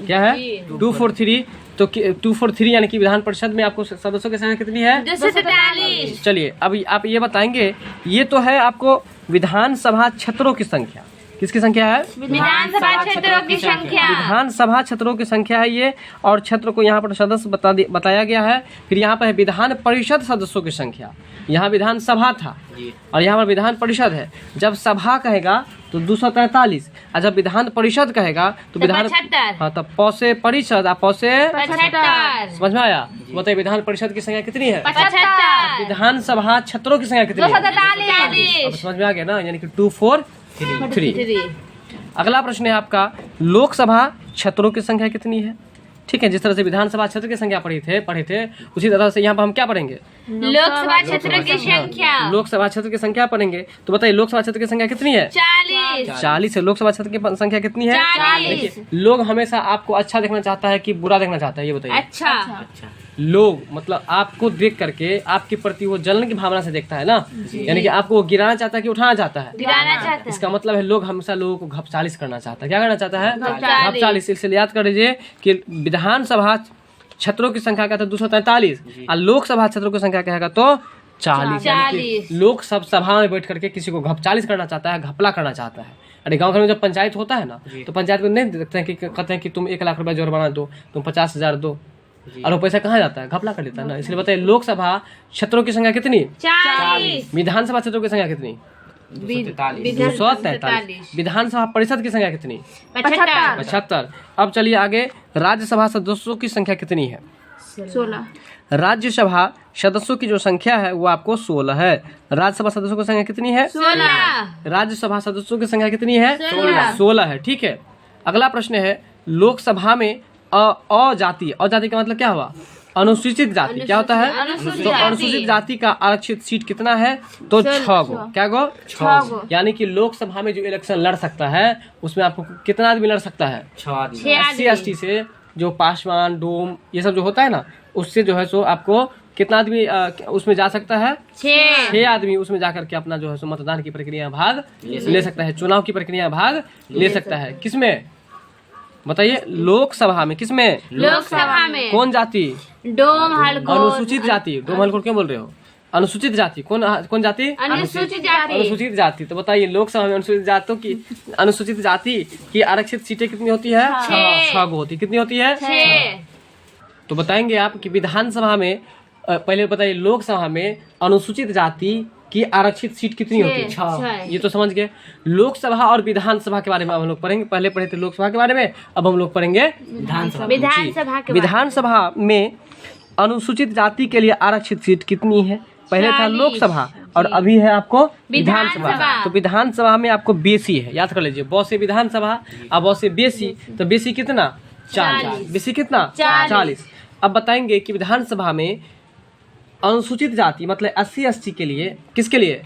क्या है? 243। तो 243 यानी कि विधान परिषद में आपको सदस्यों की संख्या कितनी है? 243। चलिए अभी आप ये बताएंगे, ये तो है आपको विधानसभा क्षेत्रों की संख्या। किसकी संख्या है? विधानसभा क्षेत्रों की संख्या। विधानसभा क्षेत्रों की संख्या है ये, और क्षेत्र को यहाँ पर सदस्य बताया गया है। फिर यहाँ पर है विधान परिषद सदस्यों की संख्या। यहाँ विधानसभा था और यहाँ पर विधान परिषद है। जब सभा कहेगा तो 243, और जब विधान परिषद कहेगा तो विधान 75। हाँ, तब पौ से परिषद और पौ से 75। समझ में आया? बताइए विधान परिषद की संख्या कितनी है? 75। विधानसभा क्षेत्रों की संख्या कितनी है? 243। अब समझ में आ गया ना, यानी कि 2 4 3। अगला प्रश्न है आपका, लोकसभा क्षेत्रों की संख्या कितनी है? ठीक है, जिस तरह से विधानसभा क्षेत्र की संख्या पढ़े थे उसी तरह से यहाँ पर हम क्या पढ़ेंगे? लोकसभा क्षेत्र की संख्या। लोकसभा क्षेत्र की संख्या पढ़ेंगे। तो बताइए लोकसभा क्षेत्र की संख्या कितनी है? 40 है। लोकसभा क्षेत्र की संख्या कितनी है? 40। देखिए, लोग हमेशा आपको अच्छा देखना चाहता है कि बुरा देखना चाहता है, ये बताइए। अच्छा। लोग मतलब आपको देख करके आपके प्रति वो जलन की भावना से देखता है ना, यानी कि आपको वो गिराना चाहता है कि उठाना चाहता है? गिराना चाहता है। इसका मतलब है लोग हमेशा लोगों को घपचालिस करना चाहता है। क्या करना चाहता है? घपचालिस। घपचालिस। इसलिए याद कर लीजिए कि विधानसभा क्षेत्रों की संख्या कहता है 243 और लोकसभा क्षेत्रों की संख्या कहेगा तो 40। लोग सब सभा में बैठ करके किसी को घपचालिस करना चाहता है, घपला करना चाहता है। अरे गांव घर में जब पंचायत होता है ना, तो पंचायत को नहीं देखते हैं कि कहते हैं कि तुम 1 लाख रुपया जुर्माना दो, तुम 50,000 दो, और वो पैसा कहाँ जाता है? घपला कर लेता है ना। इसलिए बताइए लोकसभा क्षेत्रों की संख्या कितनी? 40। विधानसभा क्षेत्रों की संख्या कितनी? 243। विधानसभा परिषद की संख्या कितनी? 75। अब चलिए आगे, राज्यसभा सदस्यों की संख्या कितनी है? 16। राज्यसभा सदस्यों की जो संख्या है वो आपको 16 है। राज्यसभा सदस्यों की संख्या कितनी है? 16। राज्यसभा सदस्यों की संख्या कितनी है? 16। 16 है। ठीक है, अगला प्रश्न है, लोकसभा में अजाति, अजाति का मतलब क्या हुआ? अनुसूचित जाति। क्या होता है? तो अनुसूचित जाति का आरक्षित सीट कितना है? तो 6 गो। क्या गो? 6 गो। यानी कि लोकसभा में जो इलेक्शन लड़ सकता है उसमें आपको कितना आदमी लड़ सकता है? 80 ST से, जो पासवान डोम ये सब जो होता है ना, उससे जो है सो आपको कितना आदमी उसमें जा सकता है? 6 आदमी उसमें जाकर के अपना जो है सो मतदान की प्रक्रिया में भाग ले सकता है, चुनाव की प्रक्रिया में भाग ले सकता है। किसमें बताइए? लोकसभा में। किसमें? लोकसभा में। कौन जाति? डोम हलकोट। अनुसूचित जाति। डोम हलकोट क्यों बोल रहे हो? अनुसूचित जाति। कौन जाति? अनुसूचित जाति। अनुसूचित जाति। तो बताइए लोकसभा में अनुसूचित जाति की आरक्षित सीटें कितनी होती है? 6 गो होती। कितनी होती है? 6। तो बताएंगे आप कि विधानसभा में, पहले बताइए लोकसभा में अनुसूचित जाति की आरक्षित सीट कितनी होती है? 6। ये तो समझ गए। लोकसभा और विधानसभा के बारे में हम लोग पढ़ेंगे। पहले पढ़े थे लोकसभा के बारे में, अब हम लोग पढ़ेंगे विधानसभा। विधानसभा में अनुसूचित जाति के लिए आरक्षित सीट कितनी है? पहले था लोकसभा और अभी है आपको विधानसभा। तो विधानसभा में आपको बेसी है, याद कर लीजिए। ब से विधानसभा और ब से बेसी, तो बेसी कितना? 40। बेसी कितना? 40। अब बताएंगे कि विधानसभा में अनुसूचित जाति मतलब SC ST के लिए, किसके लिए?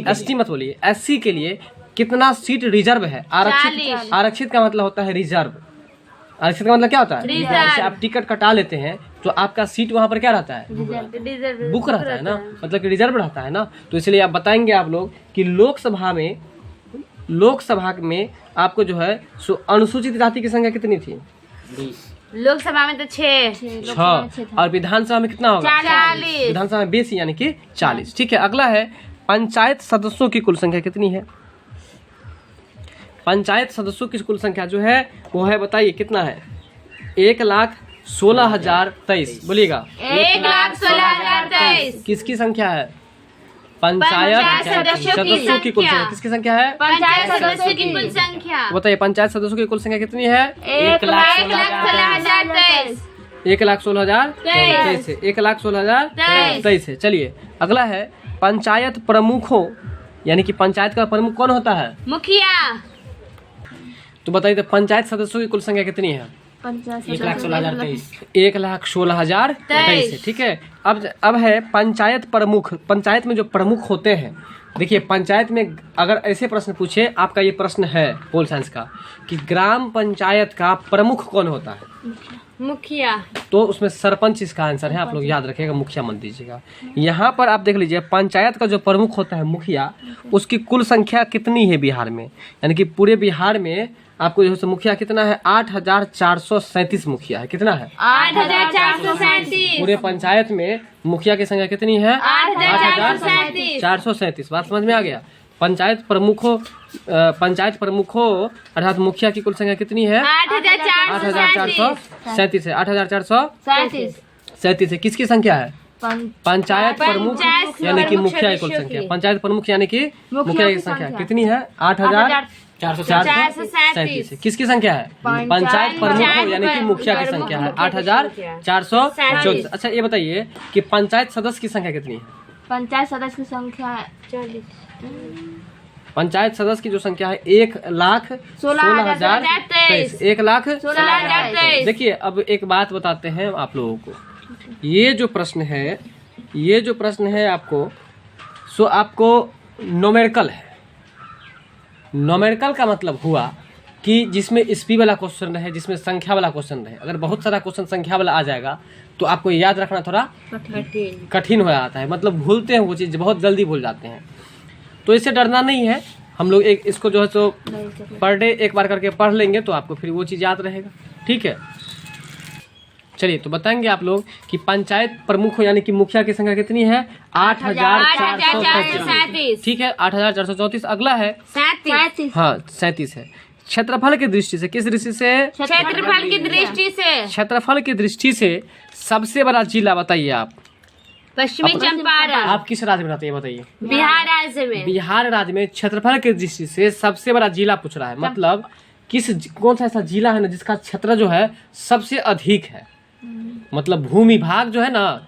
ST मत बोलिए, SC के लिए कितना सीट रिजर्व है? आरक्षित। आरक्षित का मतलब होता है रिजर्व। आरक्षित का मतलब क्या होता है? जैसे आप टिकट कटा लेते हैं तो आपका सीट वहाँ पर क्या रहता है? बुक रहता है ना, मतलब कि रिजर्व रहता है ना। तो इसलिए आप बताएंगे आप लोग कि लोकसभा में आपको जो है सो अनुसूचित जाति की संख्या कितनी थी? 20। लोकसभा में तो 6 और विधानसभा में कितना होगा? 40। विधानसभा में बेसी यानी कि 40। ठीक है, अगला है पंचायत सदस्यों की कुल संख्या कितनी है? पंचायत सदस्यों की कुल संख्या जो है वो है, बताइए कितना है? 1,16,023। बोलिएगा। 1,16,023। किसकी संख्या है? पंचायत सदस्यों की कुल संख्या। किसकी संख्या है? पंचायत सदस्यों की कुल संख्या। बताइए पंचायत सदस्यों की कुल संख्या कितनी है? 1,16,023। 1,16,023 है। 1,16,023 है। चलिए अगला है पंचायत प्रमुखों, यानी कि पंचायत का प्रमुख कौन होता है? मुखिया। तो बताइए तो पंचायत सदस्यों की कुल संख्या कितनी है? 1,16,023 है। ठीक है, अब है पंचायत प्रमुख। पंचायत में जो प्रमुख होते हैं, देखिए पंचायत में अगर ऐसे प्रश्न पूछे, आपका ये प्रश्न है पोल साइंस का कि ग्राम पंचायत का प्रमुख कौन होता है? मुखिया। तो उसमें सरपंच इसका आंसर है, आप लोग याद रखिएगा, मुखिया मत दीजिएगा। यहाँ पर आप देख लीजिए पंचायत का जो प्रमुख होता है मुखिया, उसकी कुल संख्या कितनी है बिहार में? यानी कि पूरे बिहार में आपको जो है मुखिया कितना है? 8,437 मुखिया है। कितना है? 8,437। पूरे पंचायत में मुखिया की संख्या कितनी है? 8,437। 437। बात समझ में आ गया? पंचायत प्रमुखों अर्थात मुखिया की कुल संख्या कितनी है? 8,437 है। 8,437 है। किसकी संख्या है? पंचायत प्रमुख यानी कि मुखिया की कुल संख्या। पंचायत प्रमुख यानी कि मुखिया की संख्या कितनी है? 8,437 है। किसकी संख्या है? पंचायत प्रमुख यानी कि मुखिया की संख्या है 8,434। अच्छा ये बताइए कि पंचायत सदस्य की संख्या कितनी है? पंचायत सदस्य की संख्या 40। पंचायत सदस्य की जो संख्या है 1,16,023। 1,16,023। देखिए अब एक बात बताते हैं आप लोगों को, ये जो प्रश्न है आपको सो आपको नोमेरिकल है। नोमेरिकल का मतलब हुआ कि जिसमें स्पी वाला क्वेश्चन रहे, जिसमें संख्या वाला क्वेश्चन रहे। अगर बहुत सारा क्वेश्चन संख्या वाला आ जाएगा तो आपको याद रखना थोड़ा कठिन हो जाता है, मतलब भूलते हैं वो चीज़, बहुत जल्दी भूल जाते हैं। तो इससे डरना नहीं है, हम लोग इसको जो है सो पर डे एक बार करके पढ़ लेंगे तो आपको फिर वो चीज़ याद रहेगा। ठीक है, चलिए तो बताएंगे आप लोग कि पंचायत प्रमुख यानी कि मुखिया की संख्या कितनी है? 8,437। ठीक है, 8,434। अगला है 37। हाँ 37 है। क्षेत्रफल की दृष्टि से, किस दृष्टि से? क्षेत्रफल की दृष्टि से। क्षेत्रफल की दृष्टि से सबसे बड़ा जिला बताइए आप। पश्चिमी चंपारण। आप किस राज्य में रहते हैं बताइए? बिहार राज्य में। बिहार राज्य में क्षेत्रफल की दृष्टि से सबसे बड़ा जिला पूछ रहा है, मतलब कौन सा ऐसा जिला है ना जिसका क्षेत्र जो है सबसे अधिक है, मतलब भूमि भाग जो है ना,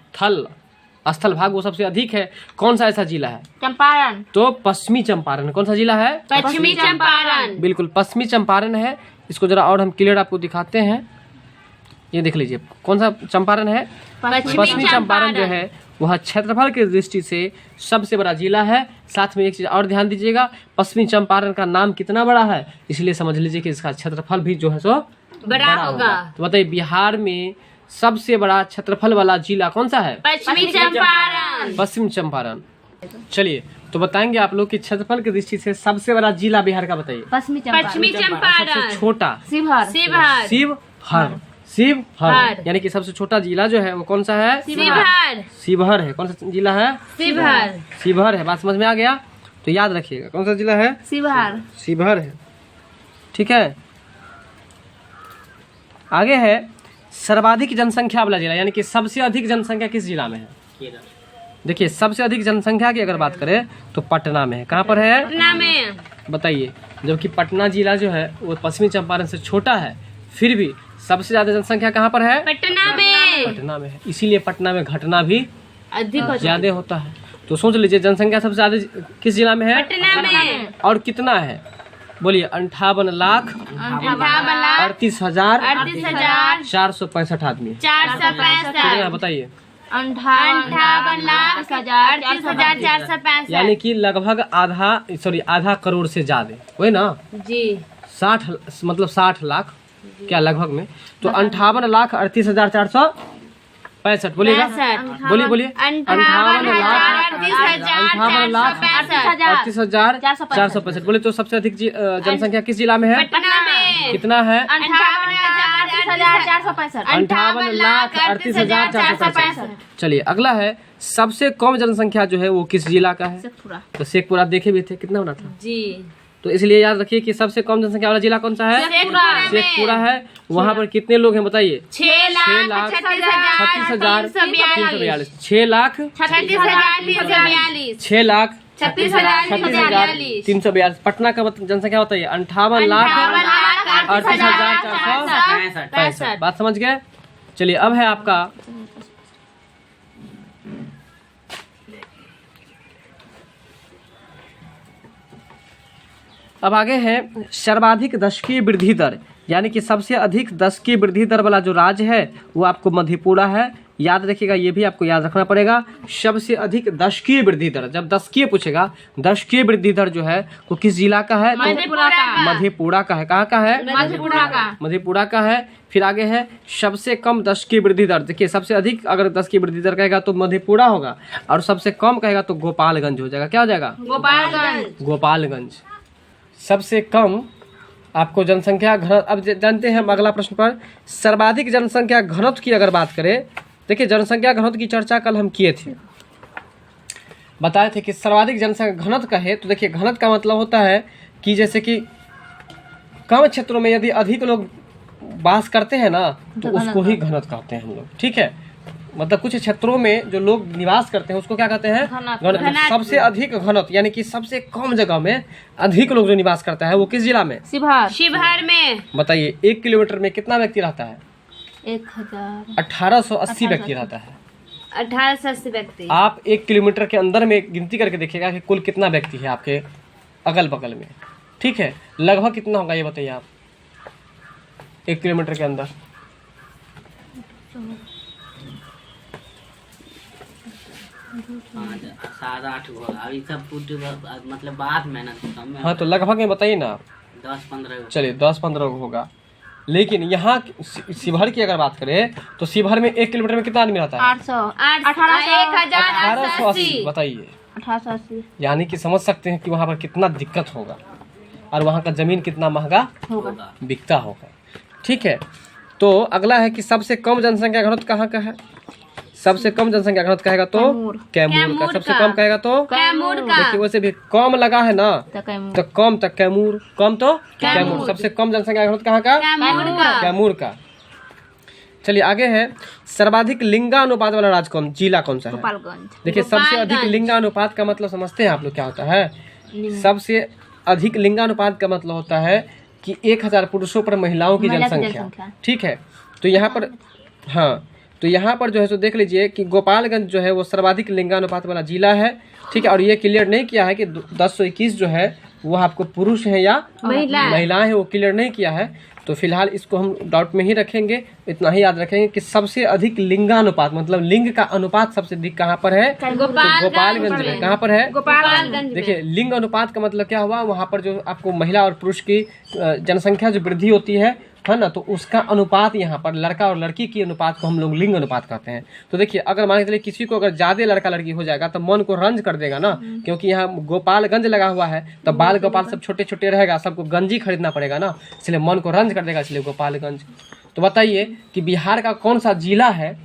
स्थल भाग वो सबसे अधिक है। कौन सा ऐसा जिला है? चंपारण। तो पश्चिमी चंपारण। कौन सा जिला है? पश्चिमी चंपारण। बिल्कुल पश्चिमी चंपारण है। इसको जरा और हम क्लियर आपको दिखाते हैं, ये देख लीजिए कौन सा चंपारण है। पश्चिमी चंपारण जो है वह क्षेत्रफल की दृष्टि से सबसे बड़ा जिला है। साथ में एक चीज और ध्यान दीजिएगा, पश्चिमी चंपारण का नाम कितना बड़ा है, इसलिए समझ लीजिए कि इसका क्षेत्रफल भी जो है सो बड़ा होगा। तो बताइए बिहार में सबसे बड़ा क्षेत्रफल वाला जिला कौन सा है? पश्चिमी चंपारण। पश्चिम चंपारण। चलिए तो बताएंगे आप लोग कि क्षेत्रफल की दृष्टि से सबसे बड़ा जिला बिहार का बताइए। पश्चिमी चंपारण। सबसे छोटा शिवहर। शिवहर यानी कि सबसे छोटा जिला जो है वो कौन सा है? शिवहर है। कौन सा जिला है? शिवहर है। बात समझ में आ गया? तो याद रखिएगा कौन सा जिला है? शिवहर है। ठीक है, आगे है सर्वाधिक जनसंख्या वाला जिला, यानी कि सबसे अधिक जनसंख्या किस जिला में है? देखिए सबसे अधिक जनसंख्या की अगर बात करें तो पटना में है। कहाँ पर है? पटना में। बताइए, जबकि पटना जिला जो है वो पश्चिमी चंपारण से छोटा है, फिर भी सबसे ज्यादा जनसंख्या कहाँ पर है? पटना में। पटना में है, इसीलिए पटना में घटना भी अधिक ज्यादा होता है। तो सोच लीजिए जनसंख्या सबसे ज्यादा किस जिला में है? पटना में। और कितना है बोलिए? 58,38,465 आदमी। 465 बताइए। 58,38,465 यानी कि लगभग आधा करोड़ से ज्यादा, वही ना जी। 60 मतलब 60 लाख क्या लगभग में, तो 58,38,465 बोलिएगा। बोलिए 58,38,465 बोले। तो सबसे अधिक जनसंख्या किस जिला में है? पटना में। कितना है? 58,38,465। चलिए अगला है सबसे कम जनसंख्या जो है वो किस जिला का है? तो शेखपुरा। आप देखे भी थे कितना होना था जी। तो इसलिए याद रखिए कि सबसे कम जनसंख्या वाला जिला कौन सा है? शेखपुरा है। वहाँ पर कितने लोग हैं बताइए? 6,36,342। 6,36,342। पटना का जनसंख्या बताइए? 58,38,465। बात समझ गए? चलिए अब है आपका अब आगे है सर्वाधिक दशकीय वृद्धि दर, यानी कि सबसे अधिक दशकीय वृद्धि दर वाला जो राज्य है वो आपको मधेपुरा है। याद रखिएगा, ये भी आपको याद रखना पड़ेगा। सबसे अधिक दशकीय वृद्धि दर, जब दशकीय पूछेगा, दशकीय वृद्धि दर जो है वो किस जिला का है? मधेपुरा का। मधेपुरा का है। कहाँ का है? मधेपुरा का है। फिर आगे है सबसे कम दशकीय वृद्धि दर। देखिए सबसे अधिक अगर दशकीय वृद्धि दर कहेगा तो मधेपुरा होगा, और सबसे कम कहेगा तो गोपालगंज हो जाएगा। क्या हो जाएगा? गोपालगंज। सबसे कम आपको जनसंख्या घनत्व। अब जानते हैं हम अगला प्रश्न पर सर्वाधिक जनसंख्या घनत्व की अगर बात करें। देखिए जनसंख्या घनत्व की चर्चा कल हम किए थे। बताए थे कि सर्वाधिक जनसंख्या घनत्व का है, तो देखिए घनत्व का मतलब होता है कि जैसे कि कम क्षेत्रों में यदि अधिक लोग वास करते हैं ना तो उसको ही घनत्व कहते हैं हम लोग, ठीक है। मतलब कुछ क्षेत्रों में जो लोग निवास करते हैं उसको क्या कहते हैं, घनत्व। सबसे अधिक घनत्व यानी कि सबसे कम जगह में अधिक लोग जो निवास करता है वो किस जिला में, शिवहर में। बताइए 1 किलोमीटर में कितना व्यक्ति रहता है, 1880 व्यक्ति रहता है। 1880 व्यक्ति। आप 1 किलोमीटर के अंदर में गिनती करके देखिएगा कि कुल कितना व्यक्ति है आपके अगल बगल में, ठीक है। लगभग कितना होगा ये बताइए आप 1 किलोमीटर के अंदर। 7-8 घोड़ा अभी सब कुछ मतलब बात मेहनत कम में। हाँ तो लगभग में बताइए ना आप। 10-15। चलिए 10-15 होगा, लेकिन यहाँ शिवहर की अगर बात करें तो शिवहर में 1 किलोमीटर में कितना आदमी रहता है, 1880। बताइए 1880। यानी कि समझ सकते हैं कि वहाँ पर कितना दिक्कत होगा और वहाँ का जमीन कितना महंगा बिकता होगा, ठीक है। तो अगला है कि सबसे कम जनसंख्या घनत्व कहाँ का है, सबसे कम जनसंख्या घनत्व कहेगा तो कैमूर का। सबसे कम कहेगा तो कैमूर का। देखिए वैसे भी कम लगा है ना तो कम तक कैमूर, कम तो कैमूर। सबसे कम जनसंख्या घनत्व कहाँ का, कैमूर का। चलिए आगे है सर्वाधिक लिंगानुपात वाला राज्य कौन, जिला कौन सा है। देखिए सबसे अधिक लिंगानुपात का मतलब समझते हैं आप लोग क्या होता है। सबसे अधिक लिंगानुपात का मतलब होता है कि 1000 पुरुषों पर महिलाओं की जनसंख्या, ठीक है। तो यहाँ पर हाँ तो यहाँ पर जो है सो देख लीजिए कि गोपालगंज जो है वो सर्वाधिक लिंगानुपात वाला जिला है, ठीक है। और ये क्लियर नहीं किया है कि 1021 जो है वो आपको पुरुष है या महिलाएं हैं, वो क्लियर नहीं किया है। तो फिलहाल इसको हम डाउट में ही रखेंगे। इतना ही याद रखेंगे कि सबसे अधिक लिंगानुपात मतलब लिंग का अनुपात सबसे अधिक कहाँ पर है, तो गोपालगंज में। कहाँ पर है, गोपालगंज। देखिए लिंग अनुपात का मतलब क्या हुआ, वहाँ पर जो आपको महिला और पुरुष की जनसंख्या जो वृद्धि होती है ना, तो उसका अनुपात यहाँ पर लड़का और लड़की की अनुपात को हम लोग लिंग अनुपात कहते हैं। तो देखिए अगर मान के चलिए किसी को अगर ज्यादा लड़का लड़की हो जाएगा तो मन को रंज कर देगा ना, क्योंकि यहाँ गोपालगंज लगा हुआ है तो बाल गोपाल सब छोटे छोटे रहेगा, सबको गंजी खरीदना पड़ेगा ना, इसलिए मन को रंज कर देगा, इसलिए गोपालगंज। तो बताइए कि बिहार का कौन सा जिला है,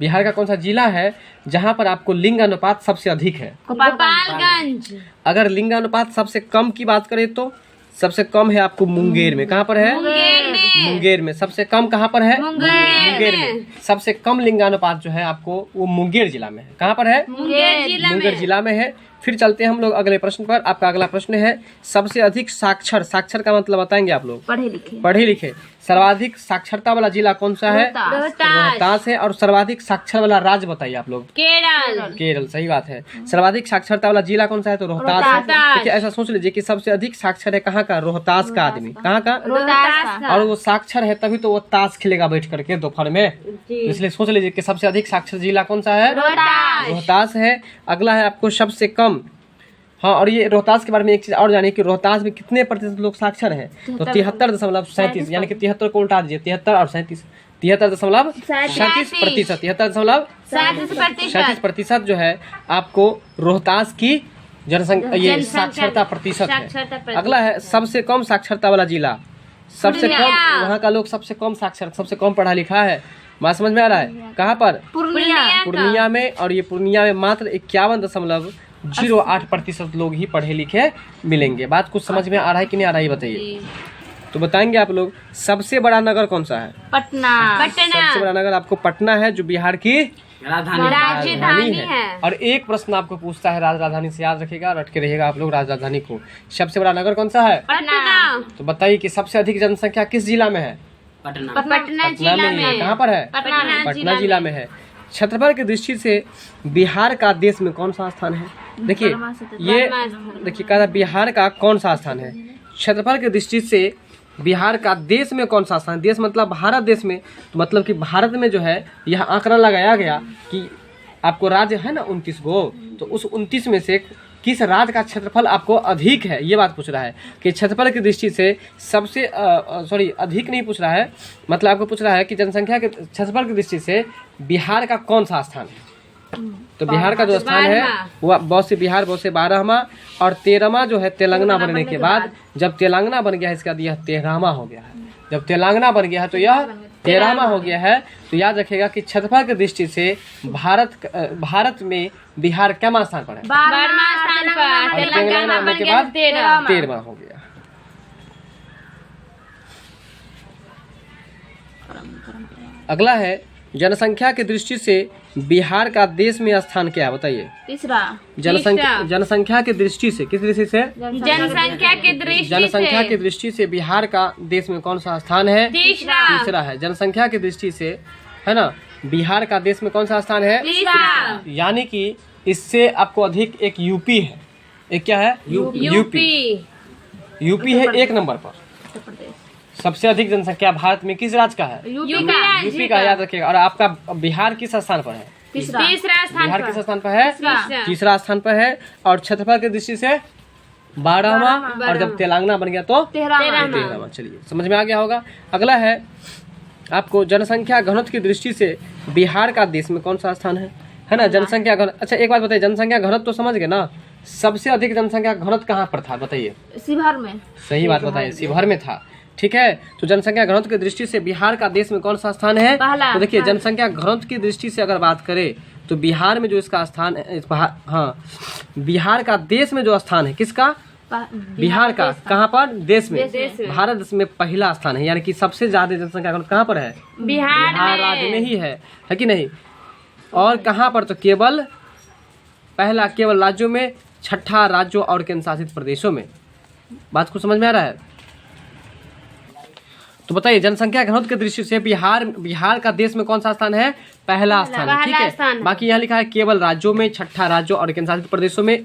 बिहार का कौन सा जिला है जहाँ पर आपको लिंग अनुपात सबसे अधिक है, गोपालगंज। अगर लिंग अनुपात सबसे कम की बात करें तो सबसे कम है आपको मुंगेर में। कहाँ पर है, मुंगेर में। सबसे कम कहाँ पर है, मुंगेर में। सबसे कम लिंगानुपात जो है आपको वो मुंगेर जिला में है। कहाँ पर है, मुंगेर जिला में है। फिर चलते हैं हम लोग अगले प्रश्न पर। आपका अगला प्रश्न है सबसे अधिक साक्षर, साक्षर का मतलब बताएंगे आप लोग, पढ़े लिखे। सर्वाधिक साक्षरता वाला जिला कौन सा है, रोहतास है। और सर्वाधिक साक्षर वाला राज्य बताइए आप लोग, केरल। केरल, सही बात है। सर्वाधिक साक्षरता वाला जिला कौन सा है, तो रोहतास है। देखिए ऐसा सोच लीजिए कि सबसे अधिक साक्षर है कहाँ का, रोहतास का आदमी। कहाँ का, रोहतास। और वो साक्षर है तभी तो वो ताश खेलेगा बैठ करके दोपहर में, इसलिए सोच लीजिए कि सबसे अधिक साक्षर जिला कौन सा है, रोहतास है। अगला है आपको सबसे कम, हाँ और ये रोहतास के बारे में एक चीज और जानिए कि रोहतास में कितने प्रतिशत लोग साक्षर हैं, तो 73.37, यानी कि 73 को उल्टा दीजिए, 73 और 37, 73.37%, 73.37% जो है आपको रोहतास की जनसंख्या ये साक्षरता प्रतिशत है। अगला है सबसे कम साक्षरता वाला जिला, सबसे कम वहाँ का लोग सबसे कम साक्षर, सबसे कम पढ़ा लिखा है। बात समझ में आ रहा है, कहाँ पर, पूर्णिया में। और ये पूर्णिया में मात्र 51.08% लोग ही पढ़े लिखे मिलेंगे। बात कुछ समझ में आ रहा है कि नहीं आ रहा है बताइए। तो बताएंगे आप लोग सबसे बड़ा नगर कौन सा है, पटना। सबसे बड़ा नगर आपको पटना है जो बिहार की राजधानी है। और एक प्रश्न आपको पूछता है राजधानी से, याद रखिएगा, रट के रहिएगा आप लोग राजधानी को। सबसे बड़ा नगर कौन सा है, पटना। तो बताइए कि सबसे अधिक जनसंख्या किस जिला में है, पटना जिला में। कहाँ पर है, पटना जिला में है। क्षेत्रफल की दृष्टि से बिहार का देश में कौन सा स्थान है, देखिए ये देखिए कहा बिहार का कौन सा स्थान है, क्षेत्रफल की दृष्टि से बिहार का देश में कौन सा स्थान है। देश मतलब भारत देश में, तो मतलब कि भारत में जो है यह आंकड़ा लगाया गया कि आपको राज्य है ना 29 गो, तो उस 29 में से किस राज्य का क्षेत्रफल आपको अधिक है, ये बात पूछ रहा है कि क्षेत्रफल की दृष्टि से सबसे अधिक नहीं पूछ रहा है, मतलब आपको पूछ रहा है कि जनसंख्या के क्षेत्रफल की दृष्टि से बिहार का कौन सा स्थान है। तो बिहार का जो स्थान है वो बहुत से बिहार, बहुत से 12वां और 13वां जो है तेलंगाना बनने के बाद, जब तेलंगाना बन गया है इसका यह 13वां हो गया है। जब तेलंगाना बन गया है तो यह 13वां हो गया है। तो याद रखिएगा कि क्षेत्रफल की दृष्टि से भारत में बिहार क्या स्थान पर है? 12वां स्थान पर, और तेलंगाना आने के बाद 13वां हो गया। अगला है जनसंख्या की दृष्टि से बिहार का देश में स्थान क्या है बताइए? तीसरा। जनसंख्या की दृष्टि से, किस दृष्टि से? जनसंख्या की दृष्टि से बिहार का देश में कौन सा स्थान है? तीसरा है। जनसंख्या की दृष्टि से, है ना, बिहार का देश में कौन सा स्थान है? तीसरा। यानी कि इससे आपको अधिक एक यूपी है। एक क्या है? यूपी है 1 नंबर पर। सबसे अधिक जनसंख्या भारत में किस राज्य का है? यूपी का। याद रखिएगा। और आपका बिहार किस स्थान पर है? तीसरा बिहार किस स्थान पर है? तीसरा स्थान पर है। और क्षेत्रफल की दृष्टि से 12वां, और जब तेलंगाना बन गया तो 13वां। चलिए, समझ में आ गया होगा। अगला है आपको जनसंख्या घनत्व की दृष्टि से बिहार का देश में कौन सा स्थान है ना? जनसंख्या घनत्व। अच्छा, एक बात बताइए, जनसंख्या घनत्व तो समझ गए ना? सबसे अधिक जनसंख्या घनत्व कहाँ पर था बताइए? शिवहर में। सही बात बताइए, शिवहर में था। ठीक है। तो जनसंख्या घनत्व की दृष्टि से बिहार का देश में कौन सा स्थान है? तो देखिए, जनसंख्या घनत्व की दृष्टि से अगर बात करें तो बिहार में जो इसका स्थान है, हाँ, बिहार का देश में जो स्थान है, किसका? बिहार का। कहाँ पर? देश में। भारत देश में पहला स्थान है। यानी कि सबसे ज्यादा जनसंख्या घनत्व कहाँ पर है? बिहार राज्य में ही है कि नहीं? और कहाँ पर? तो केवल केवल राज्यों में, छठा राज्यों और केंद्र शासित प्रदेशों में। बात को समझ में आ रहा है? तो बताइए, जनसंख्या घनत्व की दृष्टि से बिहार का देश में कौन सा स्थान है? पहला स्थान है। ठीक है। बाकी यहाँ लिखा है केवल राज्यों में, छठा राज्यों और केंद्र शासित प्रदेशों में।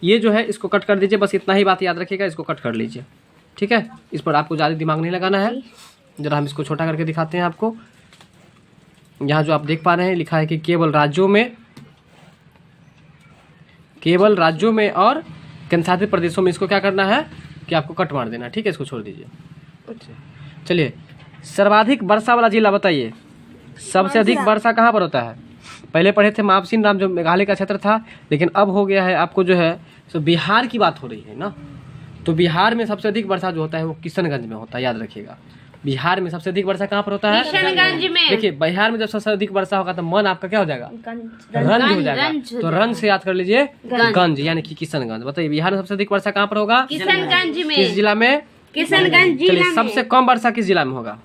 ये जो है इसको कट कर दीजिए, बस इतना ही बात याद रखिएगा, इसको कट कर लीजिए। ठीक है। इस पर आपको ज्यादा दिमाग नहीं लगाना है। जरा हम इसको छोटा करके दिखाते हैं आपको। यहाँ जो आप देख पा रहे हैं लिखा है कि केवल राज्यों में और केंद्र शासित प्रदेशों में, इसको क्या करना है कि आपको कट मार देना। ठीक है, इसको छोड़ दीजिए। चलिए, सर्वाधिक वर्षा वाला जिला बताइए। सबसे अधिक वर्षा कहाँ पर होता है? पहले पढ़े थे मावसिन राम, जो मेघालय का क्षेत्र था, लेकिन अब हो गया है आपको जो है तो बिहार की बात हो रही है ना। तो बिहार में सबसे अधिक वर्षा जो होता है वो किशनगंज में होता है। याद रखिएगा, बिहार में सबसे अधिक वर्षा कहाँ पर होता है? किशनगंज में। देखिए, बिहार में जब सबसे अधिक वर्षा होगा तो मन आपका क्या हो जाएगा? रंज हो जाएगा। तो रंज से याद कर लीजिए, गंज, यानी कि किशनगंज। बताइए, बिहार में सबसे अधिक वर्षा कहाँ पर होगा? किशनगंज में। किस जिला में? किशनगंज जिला में। सबसे कम वर्षा किस जिला में होगा?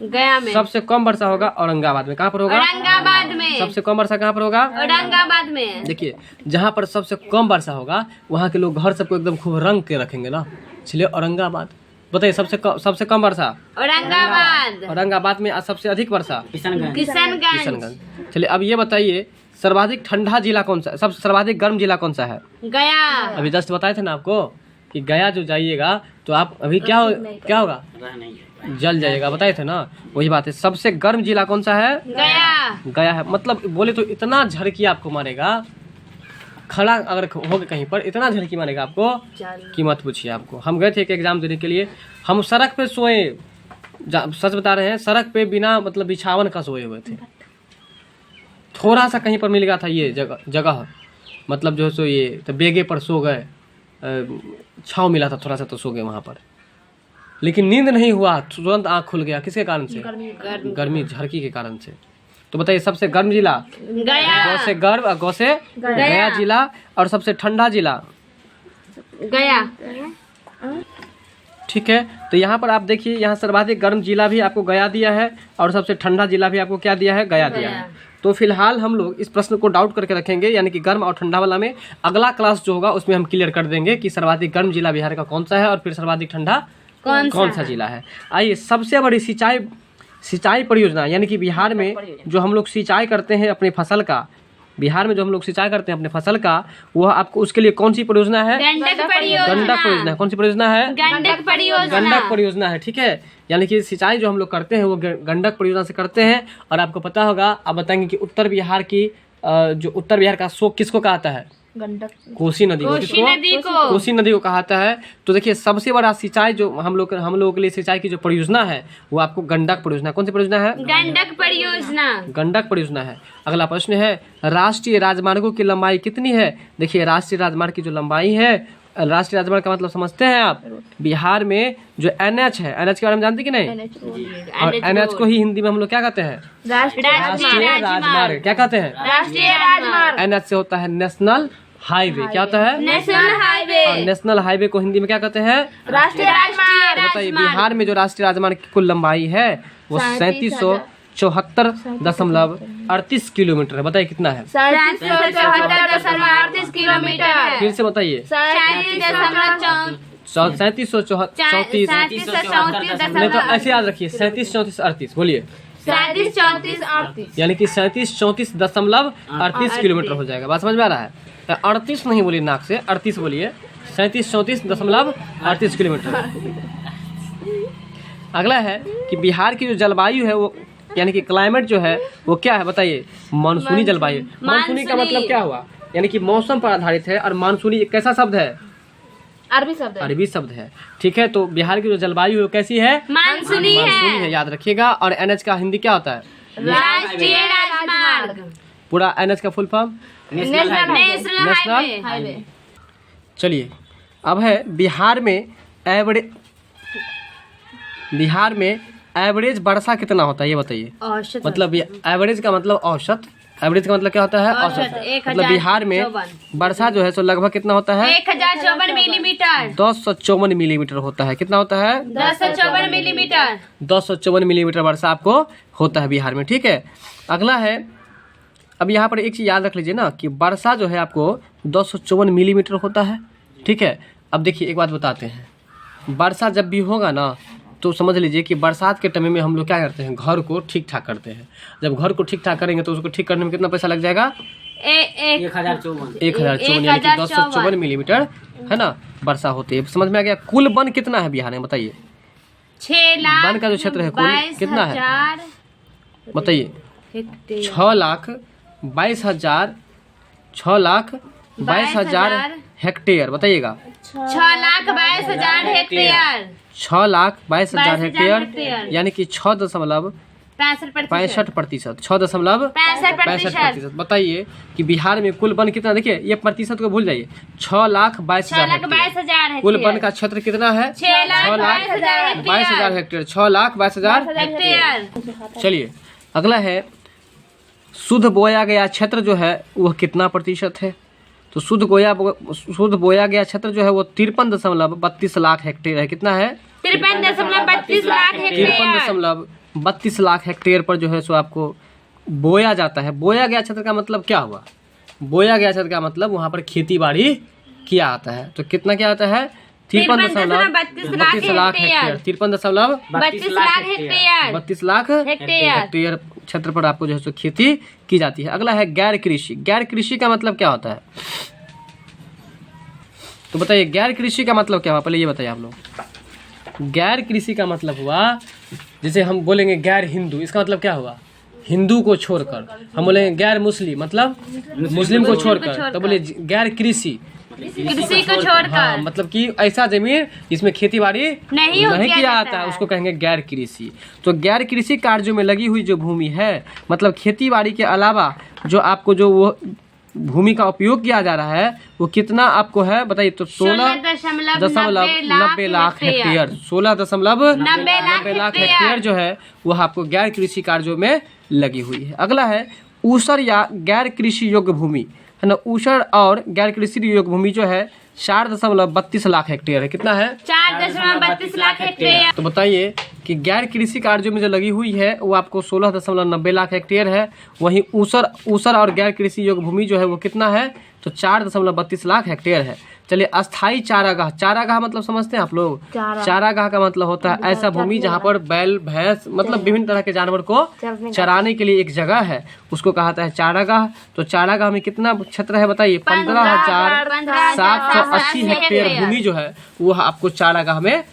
गया में। सबसे कम वर्षा होगा औरंगाबाद में। कहाँ पर होगा? औरंगाबाद में। सबसे कम वर्षा कहाँ पर होगा? औरंगाबाद में। देखिए, जहाँ पर सबसे कम वर्षा होगा वहाँ के लोग घर सबको एकदम खूब रंग के रखेंगे ना, इसलिए औरंगाबाद। बताइए, सबसे कम वर्षा औरंगाबाद में, सबसे अधिक वर्षा किशनगंज। चलिए, अब ये बताइए, सर्वाधिक ठंडा जिला कौन सा? सबसे सर्वाधिक गर्म जिला कौन सा है? गया। अभी जस्ट बताए थे ना आपको कि गया जो जाइएगा तो आप अभी क्या होगा? जल जाइएगा। बताए थे ना, वही बात है। सबसे गर्म जिला कौन सा है? गया है। मतलब बोले तो इतना झड़की आपको मारेगा, खड़ा अगर होगा कहीं पर, इतना झड़की मारेगा आपको कि मत पूछिए। आपको हम गए थे एक एग्जाम देने के लिए, हम सड़क पे सोए, सच बता रहे हैं, सड़क पे बिना मतलब बिछावन का सोए हुए थे। थोड़ा सा कहीं पर मिल गया था ये जगह मतलब जो है सो ये, तो बेगे पर सो गए, छाँव मिला था थोड़ा सा तो सो गए वहाँ पर, लेकिन नींद नहीं हुआ, तुरंत आँख खुल गया। किसके कारण से? गर्मी झड़की के कारण से। तो बताइए, सबसे गर्म जिला गौ से गर्म, गौ से गया जिला, और सबसे ठंडा जिला गया। ठीक है। तो यहाँ पर आप देखिए, यहाँ सर्वाधिक गर्म जिला भी आपको गया दिया है और सबसे ठंडा जिला भी आपको क्या दिया है? गया दिया है। तो फिलहाल हम लोग इस प्रश्न को डाउट करके रखेंगे, यानी कि गर्म और ठंडा वाला में अगला क्लास जो होगा उसमें हम क्लियर कर देंगे कि सर्वाधिक गर्म जिला बिहार का कौन सा है और फिर सर्वाधिक ठंडा कौन सा जिला है। आइए, सबसे बड़ी सिंचाई परियोजना, यानी कि बिहार में जो हम लोग सिंचाई करते हैं अपनी फसल का, बिहार में जो हम लोग सिंचाई करते हैं अपने फसल का, वह आपको उसके लिए कौन सी परियोजना है? गंडक परियोजना। कौन सी परियोजना है? गंडक परियोजना है। ठीक है। यानी कि सिंचाई जो हम लोग करते हैं वो गंडक परियोजना से करते हैं। और आपको पता होगा, आप बताएंगे कि उत्तर बिहार की जो उत्तर बिहार का शोक किसको कहता है? कोसी नदी को। कोसी नदी को कहता है। तो देखिए, सबसे बड़ा सिंचाई जो हम लोगों के लिए सिंचाई की जो परियोजना है वो आपको गंडक परियोजना। कौन सी परियोजना है? गंडक परियोजना है। अगला प्रश्न है, राष्ट्रीय राजमार्गों की लंबाई कितनी है? देखिए, राष्ट्रीय राजमार्ग की जो लंबाई है राष्ट्रीय राजमार्ग का मतलब समझते हैं आप? बिहार में जो NH है, NH के बारे में जानते कि नहीं? और NH को ही हिंदी में हम लोग क्या कहते हैं? राष्ट्रीय राजमार्ग। क्या कहते हैं? राष्ट्रीय राजमार्ग। NH से होता है नेशनल हाईवे। क्या होता है? National highway. और नेशनल हाईवे को हिंदी में क्या कहते हैं? राष्ट्रीय राजमार्ग। बताइए बिहार में जो राष्ट्रीय राजमार्ग की कुल लंबाई है वो 3774.38 किलोमीटर है। बताइए कितना है? 3774.38 किलोमीटर। फिर से बताइए। 3734 नहीं तो ऐसे याद रखिए 37 34 38 बोलिए 3734 यानी कि 37 34.38 किलोमीटर हो जाएगा। बात समझ में आ रहा है? 38 नहीं बोलिए नाक से, 38 बोलिए। 37 34.38 किलोमीटर। अगला है कि बिहार की जो जलवायु है वो यानी कि क्लाइमेट जो है वो क्या है बताइए? मानसूनी जलवायु। मानसूनी का मतलब क्या हुआ? यानी कि मौसम पर आधारित है। और मानसूनी एक कैसा शब्द है? अरबी शब्द है। ठीक है, तो बिहार की जो जलवायु है वो कैसी है? मानसूनी है। याद रखिएगा। और NH का हिंदी क्या होता है? राष्ट्रीय राजमार्ग। पूरा NH का full form national national highway. चलिए अब है बिहार में एवरेज वर्षा कितना होता है ये बताइए? मतलब एवरेज का मतलब औसत। एवरेज का मतलब क्या होता है? औसत। मतलब बिहार में वर्षा जो है सो लगभग कितना होता है? 1054 मिलीमीटर। 1054 मिलीमीटर होता है। कितना होता है? 1054 मिलीमीटर। 1054 मिलीमीटर वर्षा आपको होता है बिहार में। ठीक है, अगला है अब यहाँ पर एक चीज याद रख लीजिए ना कि वर्षा जो है आपको 1054 मिलीमीटर होता है। ठीक है, अब देखिए एक बात बताते हैं। वर्षा जब भी होगा ना तो समझ लीजिए कि बरसात के टाइम में हम लोग क्या करते हैं? घर को ठीक ठाक करते हैं। जब घर को ठीक ठाक करेंगे तो उसको ठीक करने में कितना पैसा लग जाएगा? 1054 यानी कि 1054 मिलीमीटर है ना वर्षा होती है। समझ में आ गया? कुल वन कितना है बिहार में बताइए? 6 लाख वन का जो क्षेत्र है कुल कितना है बताइए? 6,22,000 हेक्टेयर। बताइएगा 6,22,000 हेक्टेयर। 6,22,000 हेक्टेयर यानी कि 6.65%। 6.65%। बताइए कि बिहार में कुल वन कितना? देखिए ये प्रतिशत को भूल जाइए। 6,22,000 कुल वन का क्षेत्र कितना है? 6,22,000 हेक्टेयर। 6,22,000 हेक्टेयर। चलिए अगला है शुद्ध बोया गया क्षेत्र जो है वह कितना प्रतिशत है? तो शुद्ध बोया गया क्षेत्र जो है वो 53.32 लाख हेक्टेयर है। कितना है? 53.32 लाख हेक्टेयर। 53.32 लाख हेक्टेयर पर जो है सो आपको बोया जाता है। बोया गया क्षेत्र का मतलब क्या हुआ? बोया गया क्षेत्र का मतलब वहाँ पर खेती बाड़ी किया जाता है। तो कितना क्या आता है? 53.32 लाख हेक्टेयर। 53.32 लाख हेक्टेयर क्षेत्र पर आपको जो है सो खेती की जाती है। अगला है गैर कृषि। गैर कृषि का मतलब क्या होता है? तो बताइए गैर कृषि का मतलब क्या हुआ? पहले ये बताइए आप लोग। गैर कृषि का मतलब हुआ जैसे हम बोलेंगे गैर हिंदू, इसका मतलब क्या हुआ? हिंदू को छोड़कर। हम बोलेंगे गैर मुस्लिम मतलब मुस्लिम को छोड़कर। तो बोले गैर कृषि कृषि को छोड़कर। हाँ, मतलब कि ऐसा जमीन जिसमें खेती बाड़ी नहीं किया जाता है उसको कहेंगे गैर कृषि। तो गैर कृषि कार्यों में लगी हुई जो भूमि है मतलब खेती बाड़ी के अलावा जो आपको जो वो भूमि का उपयोग किया जा रहा है वो कितना आपको है बताइए? तो 16.90 लाख हेक्टेयर। 16.90 लाख हेक्टेयर जो है वह आपको गैर कृषि कार्यों में लगी हुई है। अगला है ऊसर या गैर कृषि योग्य भूमि है ना। ऊसर और गैर कृषि योग्य भूमि जो है 4.32 लाख हेक्टेयर है। कितना है? 4.32 लाख हेक्टेयर। तो बताइए कि गैर कृषि कार्यों में जो लगी हुई है वो आपको 16.90 लाख हेक्टेयर है। वहीं ऊसर और गैर कृषि योग्य भूमि जो है वो कितना है? तो 4.32 लाख हेक्टेयर है। चलिए अस्थाई चारागाह। चारागाह मतलब समझते हैं आप लोग? चारागाह का मतलब होता है ऐसा भूमि जहाँ पर बैल भैंस मतलब विभिन्न तरह के जानवर को चराने के लिए एक जगह है, उसको कहता है चारागाह। तो चारागाह में कितना क्षेत्र है बताइए? 15,780 हेक्टेयर भूमि जो है वो आपको चारागाह में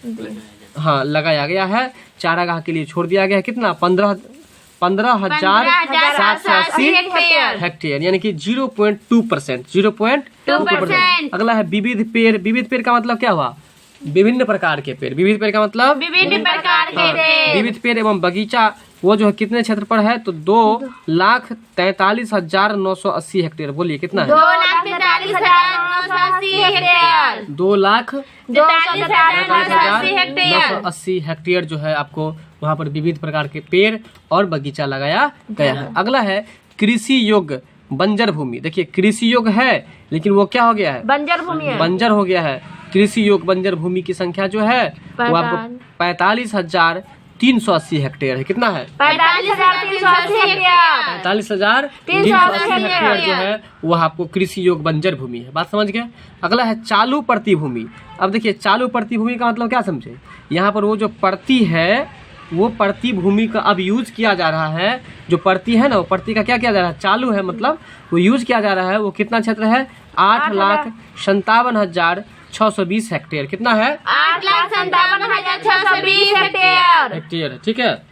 लगाया गया है। चारागाह के लिए छोड़ दिया गया है। कितना? 15,780 हेक्टेयर यानी कि 0.2%। 0.2%। अगला है विविध पेड़। विविध पेड़ का मतलब क्या हुआ? विभिन्न प्रकार के पेड़। विविध पेड़ का मतलब विभिन्न प्रकार के पेड़। विविध पेड़ एवं बगीचा वो जो है कितने क्षेत्रफल है, तो 2,43,980 हेक्टेयर। बोलिए कितना है? 2,43,980 हेक्टेयर। 2,43,980 हेक्टेयर जो है आपको वहाँ पर विविध प्रकार के पेड़ और बगीचा लगाया गया है। अगला है कृषि योग्य बंजर भूमि। देखिए कृषि योग्य है लेकिन वो क्या हो गया है? बंजर भूमि है। बंजर हो गया है। कृषि योग्य बंजर भूमि की संख्या जो है वो आपको 45,380 हेक्टेयर है। कितना है? 45,380 हेक्टेयर। 45,380 हेक्टेयर जो है वह आपको कृषि योग्य बंजर भूमि है। बात समझ गए? अगला है चालू प्रति भूमि। अब देखिए चालू प्रति भूमि का मतलब क्या समझे? यहाँ पर वो जो प्रति है वो प्रति भूमि का अब यूज किया जा रहा है। जो प्रति है ना वो प्रति का क्या किया जा रहा है? चालू है, मतलब वो यूज किया जा रहा है। वो कितना क्षेत्र है? 8,57,620 हेक्टेयर। कितना है? 8,57,620 हेक्टेयर। हेक्टेयर, ठीक है।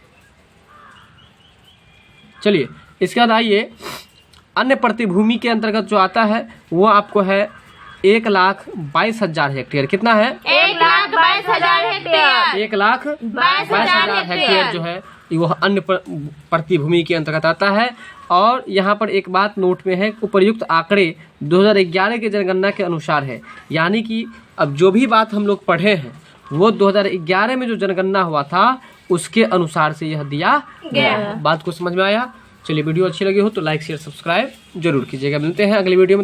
चलिए इसके बाद आइए अन्य प्रतिभूमि के अंतर्गत जो आता है वो आपको है 1,22,000 हेक्टेयर। कितना है? 1,22,000 हेक्टेयर। 1,22,000 हेक्टेयर जो है वह अन्य प्रतिभूमि के अंतर्गत आता है। और यहाँ पर एक बात नोट में है, उपर्युक्त आंकड़े 2011 के जनगणना के अनुसार है। यानी कि अब जो भी बात हम लोग पढ़े हैं वो 2011 में जो जनगणना हुआ था उसके अनुसार से यह दिया गया है। बात को समझ में आया? चलिए वीडियो अच्छी लगी हो तो लाइक शेयर सब्सक्राइब जरूर कीजिएगा। मिलते हैं अगली वीडियो में।